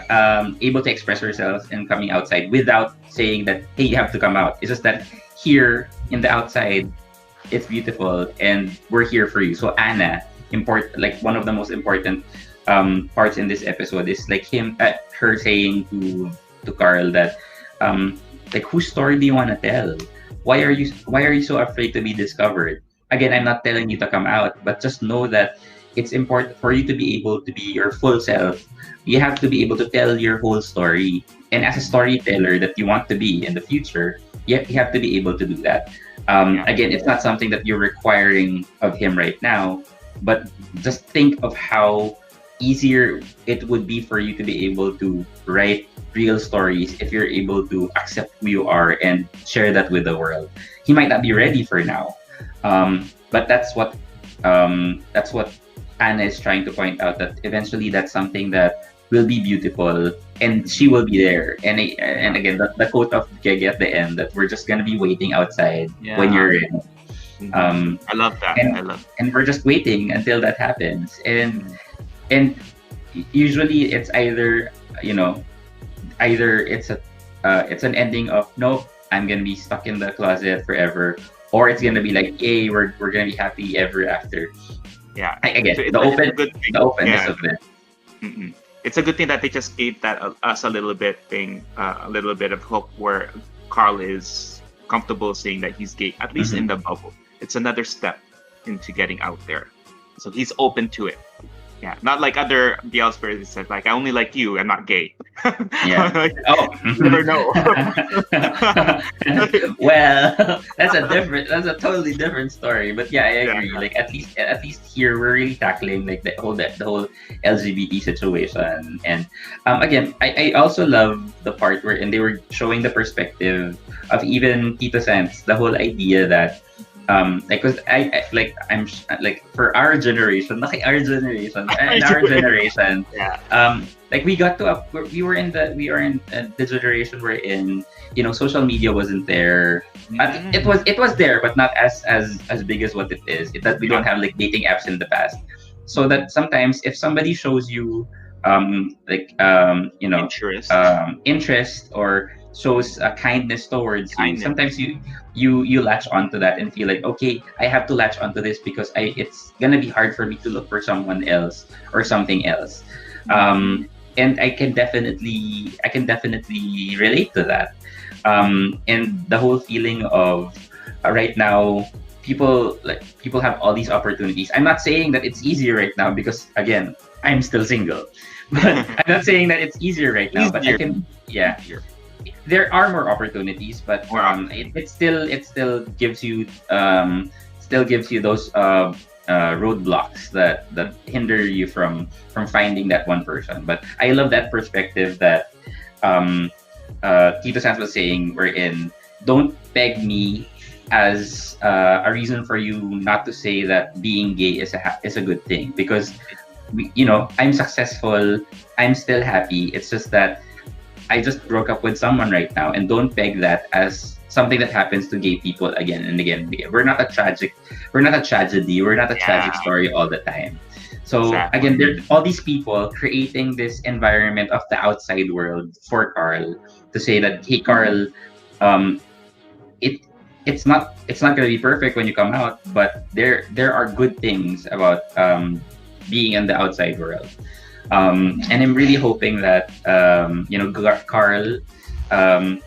able to express yourself and coming outside without saying that hey, you have to come out. It's just that here in the outside it's beautiful and we're here for you. So Anna, like one of the most important parts in this episode is like her saying to Carl that like, whose story do you want to tell? Why are you so afraid to be discovered? Again, I'm not telling you to come out, but just know that it's important for you to be able to be your full self. You have to be able to tell your whole story. And as a storyteller that you want to be in the future, you have to be able to do that. Again, it's not something that you're requiring of him right now, but just think of how easier it would be for you to be able to write real stories if you're able to accept who you are and share that with the world. He might not be ready for now, but that's what Anna is trying to point out, that eventually that's something that will be beautiful and she will be there. And again, the quote of Gege at the end, that we're just gonna be waiting outside when you're ready. I love that. And we're just waiting until that happens. And usually it's either it's an ending of nope, I'm gonna be stuck in the closet forever, or it's gonna be like, yay, we're gonna be happy ever after. Yeah, again, so the openness of it. It's a good thing that they just gave us a little bit of hope where Carl is comfortable saying that he's gay, at least in the bubble. It's another step into getting out there, so he's open to it. Yeah, not like other BLs where they said like, I only like you, I'm not gay. Yeah. You never know. Well, that's a totally different story. But yeah, I agree. Like at least here we're really tackling like the whole LGBT situation. And again, I also love the part where they were showing the perspective of even Tito Sense, the whole idea that because I'm for our generation, like like we got to we were in the generation wherein social media wasn't there. It was there, but not as big as what it is. That we don't have like dating apps in the past, so that sometimes if somebody shows you interest or shows kindness towards you, sometimes you latch onto that and feel like, okay, I have to latch onto this because it's gonna be hard for me to look for someone else or something else. And I can definitely relate to that. And the whole feeling of right now, people have all these opportunities. I'm not saying that it's easy right now because again, I'm still single. But I'm not saying that it's easier right now. But I Easier. can, yeah. Easier. There are more opportunities, but More it still gives you those roadblocks that hinder you from finding that one person. But I love that perspective that um, Tito Sans was saying. We're in. Don't peg me as a reason for you not to say that being gay is a good thing, because I'm successful. I'm still happy. It's just that I just broke up with someone right now, and don't peg that as something that happens to gay people again and again and again. We're not a tragedy. We're not a tragic story all the time. So Exactly. again, there all these people creating this environment of the outside world for Carl to say that, hey, Carl, um, it it's not gonna be perfect when you come out, but there are good things about being in the outside world. And I'm really hoping that Carl, um,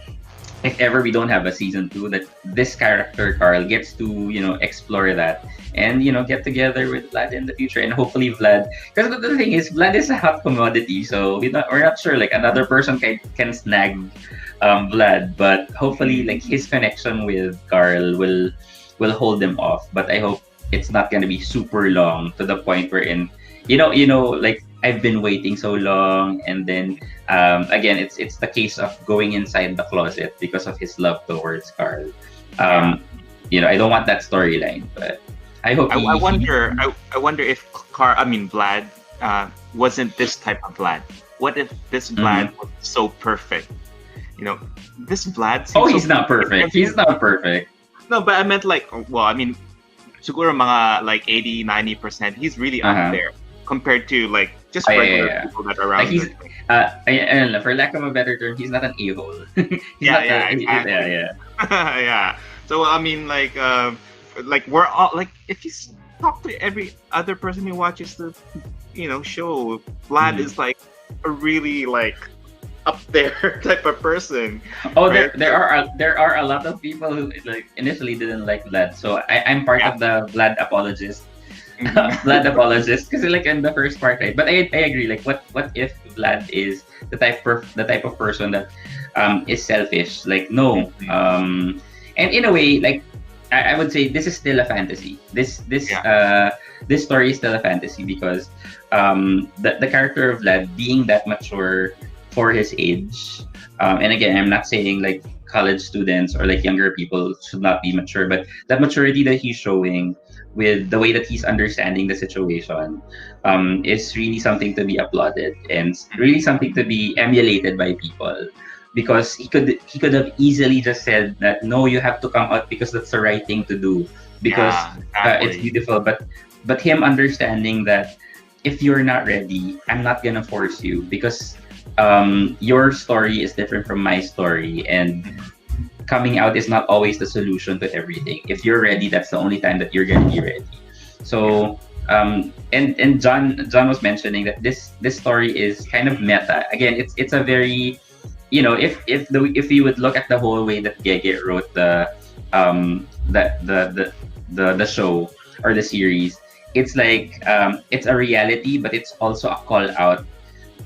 if ever we don't have a season 2, that this character Carl gets to explore that, and get together with Vlad in the future, and hopefully Vlad, because the thing is, Vlad is a hot commodity, so we're not sure, like, another person can snag Vlad, but hopefully, like, his connection with Carl will hold them off. But I hope it's not gonna be super long to the point where like, I've been waiting so long, and then again, it's the case of going inside the closet because of his love towards Carl. I don't want that storyline, but I hope I wonder if Vlad wasn't this type of Vlad. What if this Vlad was so perfect? This Vlad seems he's not perfect. He's not perfect. No, but I meant, like, siguro mga like 80-90%. He's really up there compared to, like, just regular people that are around. Like, for lack of a better term, he's not an a-hole. Exactly. Yeah. So like we're all, like, if you talk to every other person who watches the show, Vlad is like a really, like, up there type of person. Right? there are a lot of people who, like, initially didn't like Vlad, so I'm part of the Vlad apologist. Vlad apologist, because, like, in the first part, right? But I agree, like, what if Vlad is the type of person that is selfish? Like, no. And in a way, like, I would say this is still a fantasy. This story is still a fantasy, because the character of Vlad being that mature for his age, and again, I'm not saying, like, college students or, like, younger people should not be mature, but that maturity that he's showing with the way that he's understanding the situation is really something to be applauded, and really something to be emulated by people, because he could have easily just said that, no, you have to come out because that's the right thing to do, because it's beautiful, but him understanding that if you're not ready, I'm not gonna force you, because your story is different from my story, and coming out is not always the solution to everything. If you're ready, that's the only time that you're gonna be ready. So and John was mentioning that this story is kind of meta. Again, it's a very, if you would look at the whole way that Gege wrote the show or the series, it's like it's a reality, but it's also a call out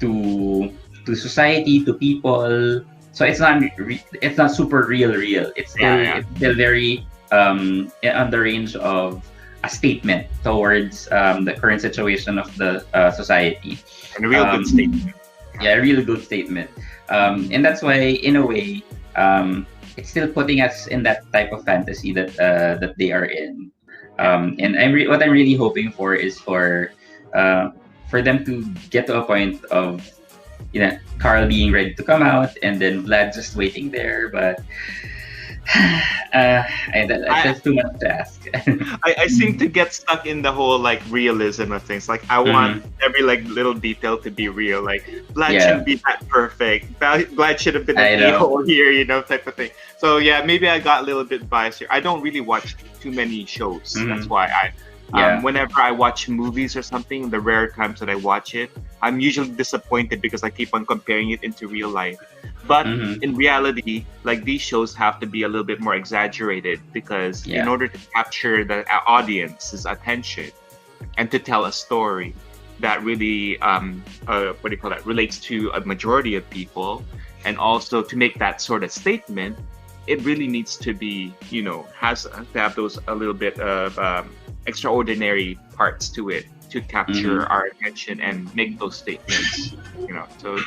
to society, to people. So it's not super real. It's still very on the range of a statement towards the current situation of the society. And a real good statement. Yeah, a really good statement. And that's why, in a way, it's still putting us in that type of fantasy that they are in. And what I'm really hoping for is for them to get to a point of Carl being ready to come out, and then Vlad just waiting there. But that's too much to ask. I seem to get stuck in the whole, like, realism of things. Like, I want every, like, little detail to be real. Like, Vlad shouldn't be that perfect. Vlad should have been an a-hole here, type of thing. So yeah, maybe I got a little bit biased here. I don't really watch too many shows. That's why whenever I watch movies or something, the rare times that I watch it, I'm usually disappointed because I keep on comparing it into real life. But in reality, like, these shows have to be a little bit more exaggerated, because in order to capture the audience's attention and to tell a story, that really what do you call that, relates to a majority of people, and also to make that sort of statement, it really needs to be, has to have those a little bit of extraordinary parts to it to capture our attention and make those statements. So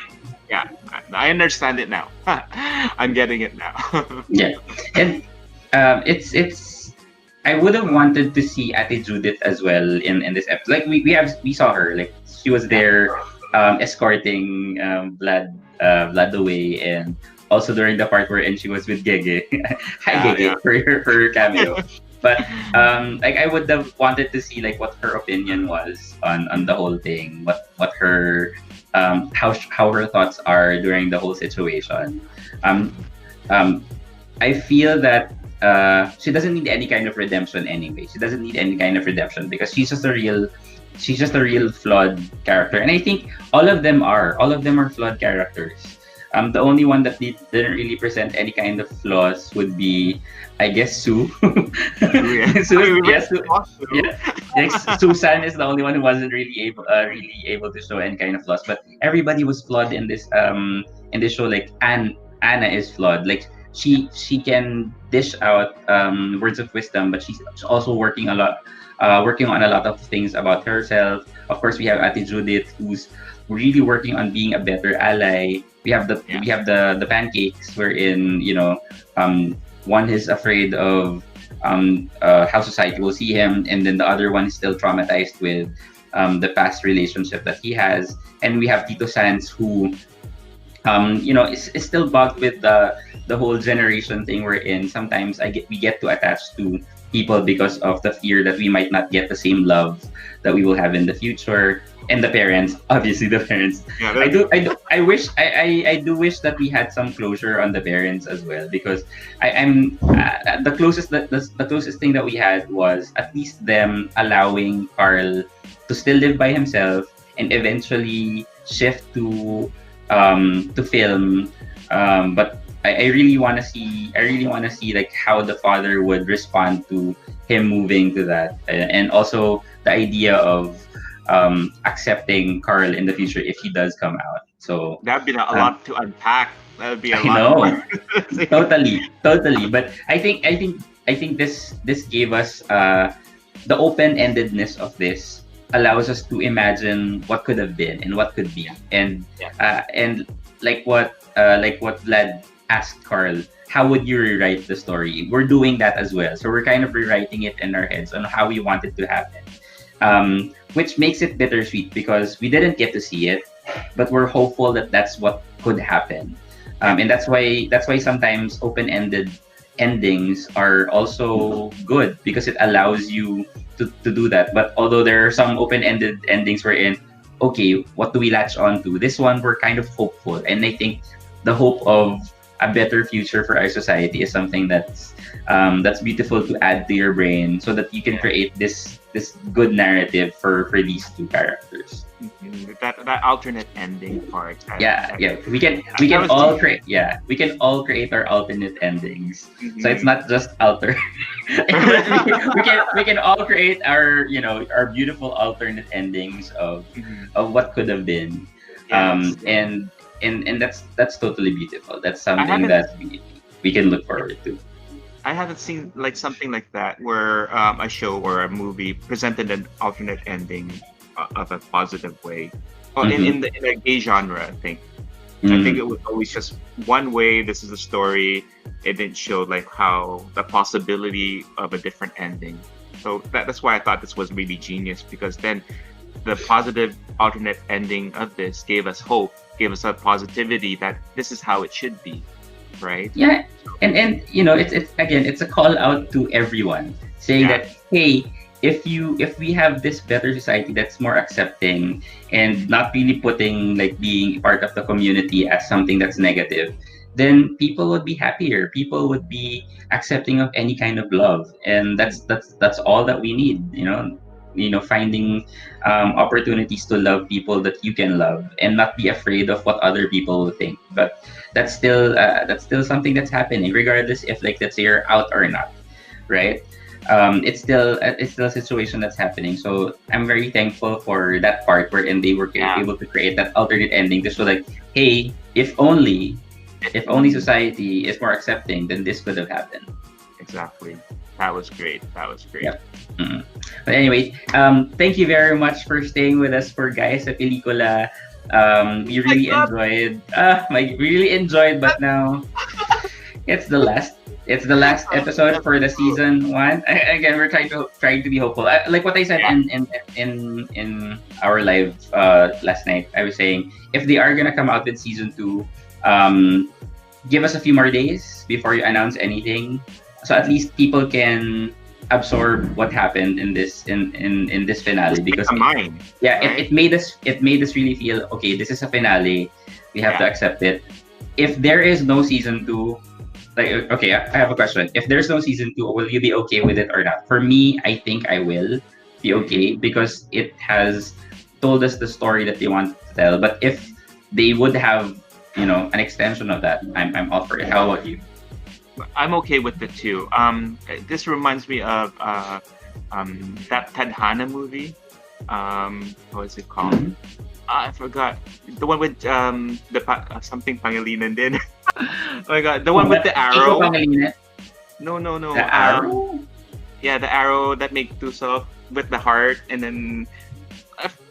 yeah, I understand it now. I'm getting it now. Yeah, and it's I would have wanted to see Ate Judith as well in this episode. Like we saw her, like she was there escorting Vlad away, and also during the part wherein she was with Gege. Hi Gege for her cameo. But like I would have wanted to see like what her opinion was on the whole thing, what her how her thoughts are during the whole situation. Um, I feel that she doesn't need any kind of redemption anyway. She doesn't need any kind of redemption because she's just a real flawed character. And I think all of them are flawed characters. The only one that didn't really present any kind of flaws would be, I guess, Sue. Susan is the only one who wasn't really able to show any kind of flaws. But everybody was flawed in this show. Like Anna is flawed. Like she can dish out words of wisdom, but she's also working on a lot of things about herself. Of course, we have Ate Judith, who's really working on being a better ally. We have the pancakes, wherein one is afraid of how society will see him, and then the other one is still traumatized with the past relationship that he has. And we have Tito Sanz, who is still bugged with the whole generation thing we're in. Sometimes we get to attach to people because of the fear that we might not get the same love that we will have in the future. And the parents, obviously the parents. Yeah, I do wish that we had some closure on the parents as well, because I'm the closest thing that we had was at least them allowing Carl to still live by himself and eventually shift to film. But I really want to see like how the father would respond to him moving to that, and also the idea of accepting Carl in the future if he does come out. So that'd be a lot to unpack. That would be a I lot. know. Totally. But I think this gave us the open-endedness of this allows us to imagine what could have been and what could be. And like what Vlad asked Carl, how would you rewrite the story? We're doing that as well. So we're kind of rewriting it in our heads on how we want it to happen. Which makes it bittersweet because we didn't get to see it, but we're hopeful that that's what could happen. And that's why sometimes open-ended endings are also good, because it allows you to do that. But although there are some open-ended endings wherein, okay, what do we latch on to? This one, we're kind of hopeful. And I think the hope of a better future for our society is something that's beautiful to add to your brain, so that you can create this good narrative for these two characters. That alternate ending part. We can all create our alternate endings. Mm-hmm. So it's not just alter. we can all create our beautiful alternate endings of what could have been. And that's totally beautiful. That's something that we can look forward to. I haven't seen like something like that where a show or a movie presented an alternate ending of a positive way. In the gay genre, I think. I think it was always just one way. This is the story. It didn't show like how the possibility of a different ending. So that's why I thought this was really genius, because then the positive alternate ending of this gave us hope, gave us a positivity that this is how it should be, right? Yeah, and it's a call out to everyone, saying that, hey, if we have this better society that's more accepting and not really putting like being part of the community as something that's negative, then people would be happier. People would be accepting of any kind of love, and that's all that we need. Finding opportunities to love people that you can love and not be afraid of what other people will think. But that's still something that's happening, regardless if, like, let's say you're out or not, right? it's still a situation that's happening. So I'm very thankful for that part wherein they were able to create that alternate ending to show like, hey, if only society is more accepting, then this could have happened. Exactly. That was great. That was great. Yep. Mm. But anyway, thank you very much for staying with us for Gaya sa Pelikula. We really enjoyed. We really enjoyed, but now it's the last. It's the last episode for the season one. Again, we're trying to be hopeful. Like what I said in our live last night, I was saying if they are gonna come out with season two, give us a few more days before you announce anything, so at least people can absorb what happened in this in this finale, because right? it made us really feel okay. This is a finale. We have to accept it. If there is no season two, like, okay, I have a question. If there's no season two, will you be okay with it or not? For me, I think I will be okay because it has told us the story that they want to tell. But if they would have, an extension of that, I'm all for it. How about you? I'm okay with the two. This reminds me of that Tadhana movie. What is it called? I forgot. The one with something Pangilinan did. Oh my god, the one with the arrow. No. The arrow? Yeah, the arrow that made Tusok with the heart, and then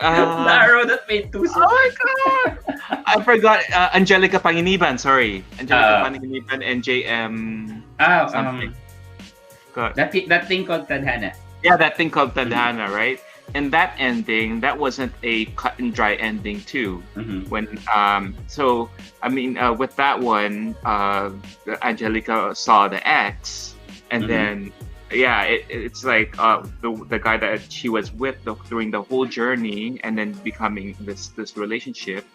the arrow that made Tusok. Oh my god! I forgot. Angelica Panginiban. Sorry, Angelica Panginiban and JM. Something. That thing called Tadhana. Yeah, that thing called Tadhana, right? And that ending, that wasn't a cut and dry ending too. When so I mean, with that one, Angelica saw the X, and then it's like the guy that she was with during the whole journey, and then becoming this relationship,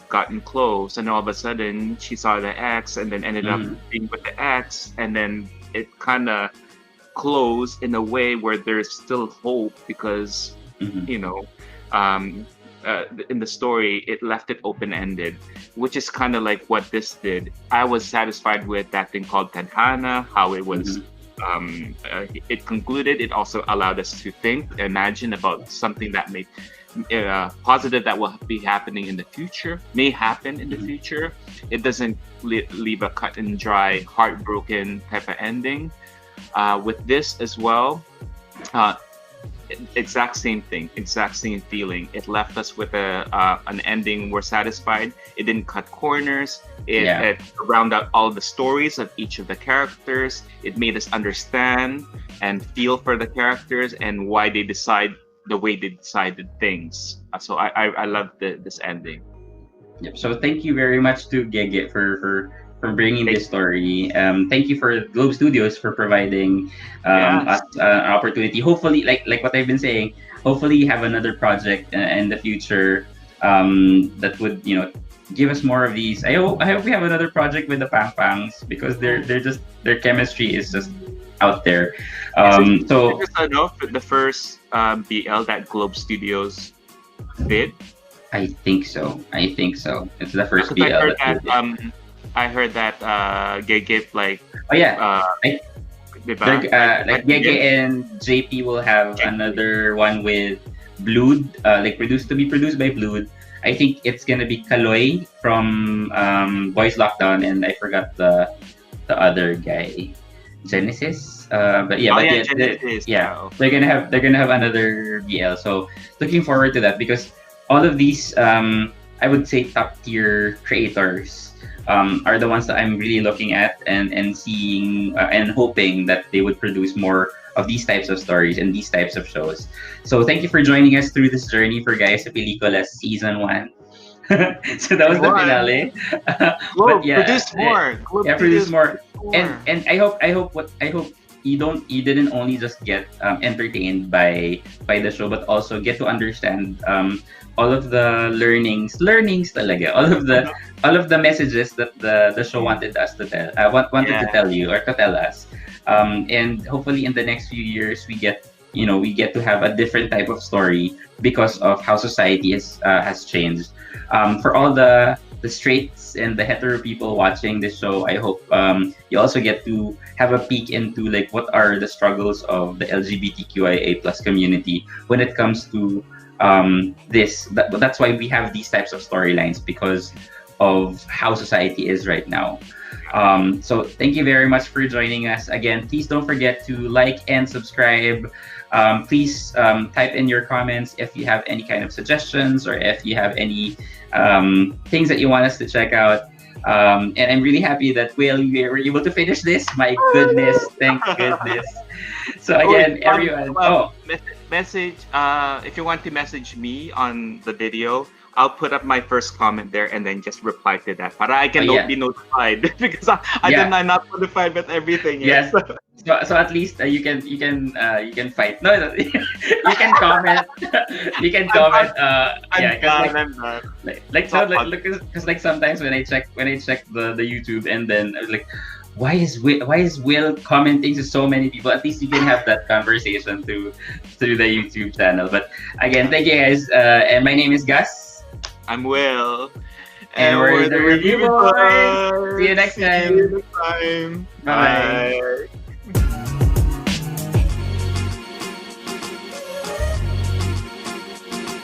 gotten close, and all of a sudden she saw the X, and then ended up being with the X, and then it kind of close in a way where there's still hope because in the story it left it open-ended, which is kind of like what this did. I was satisfied with that thing called Tadhana, how it was it concluded. It also allowed us to imagine about something that may positive that will be happening in the future, may happen in the future. It doesn't leave a cut and dry, heartbroken type of ending. With this as well, exact same thing, exact same feeling. It left us with an ending we're satisfied. It didn't cut corners. It rounded out all the stories of each of the characters. It made us understand and feel for the characters and why they decide the way they decided things. So I love this ending. Yep. So thank you very much to Gege for bringing this story. Thank you for Globe Studios for providing us an opportunity. Hopefully, like what I've been saying, hopefully you have another project in the future that would give us more of these. I hope we have another project with the Pang Pangs because their chemistry is just out there. So the first BL that Globe Studios did. I think so. It's the first BL. I heard that Gege like Gege and JP will have another one with Blood, to be produced by Blood. I think it's gonna be Kaloy from Boys Lockdown, and I forgot the other guy, Genesis. They're gonna have another BL. So looking forward to that because all of these I would say top tier creators are the ones that I'm really looking at and seeing and hoping that they would produce more of these types of stories and these types of shows. So thank you for joining us through this journey for Gaya sa Pelikula season 1. So that was the finale. Produce more. And I hope you didn't only just get entertained by the show, but also get to understand all of the learnings talaga, all of the messages that the show wanted us to tell, to tell you or to tell us, and hopefully in the next few years we get to have a different type of story because of how society has changed. For all the the straights and the hetero people watching this show, I hope you also get to have a peek into like what are the struggles of the LGBTQIA plus community when it comes to this. That's why we have these types of storylines, because of how society is right now. So thank you very much for joining us again. Please don't forget to like and subscribe. Please type in your comments if you have any kind of suggestions, or if you have any things that you want us to check out. And I'm really happy that we were able to finish this. My goodness, thank goodness. So again, everyone. Message. If you want to message me on the video, I'll put up my first comment there and then just reply to that. But I can be notified because I'm not notified with everything yet. Yes. So at least you can fight. No, you can comment. You can comment. Because like sometimes when I check the YouTube, and then I was like, why is Will commenting to so many people? At least you can have that conversation through the YouTube channel. But again, thank you guys. And my name is Gus. I'm Will. And we're the Review Boys. See you next time. Bye. Bye.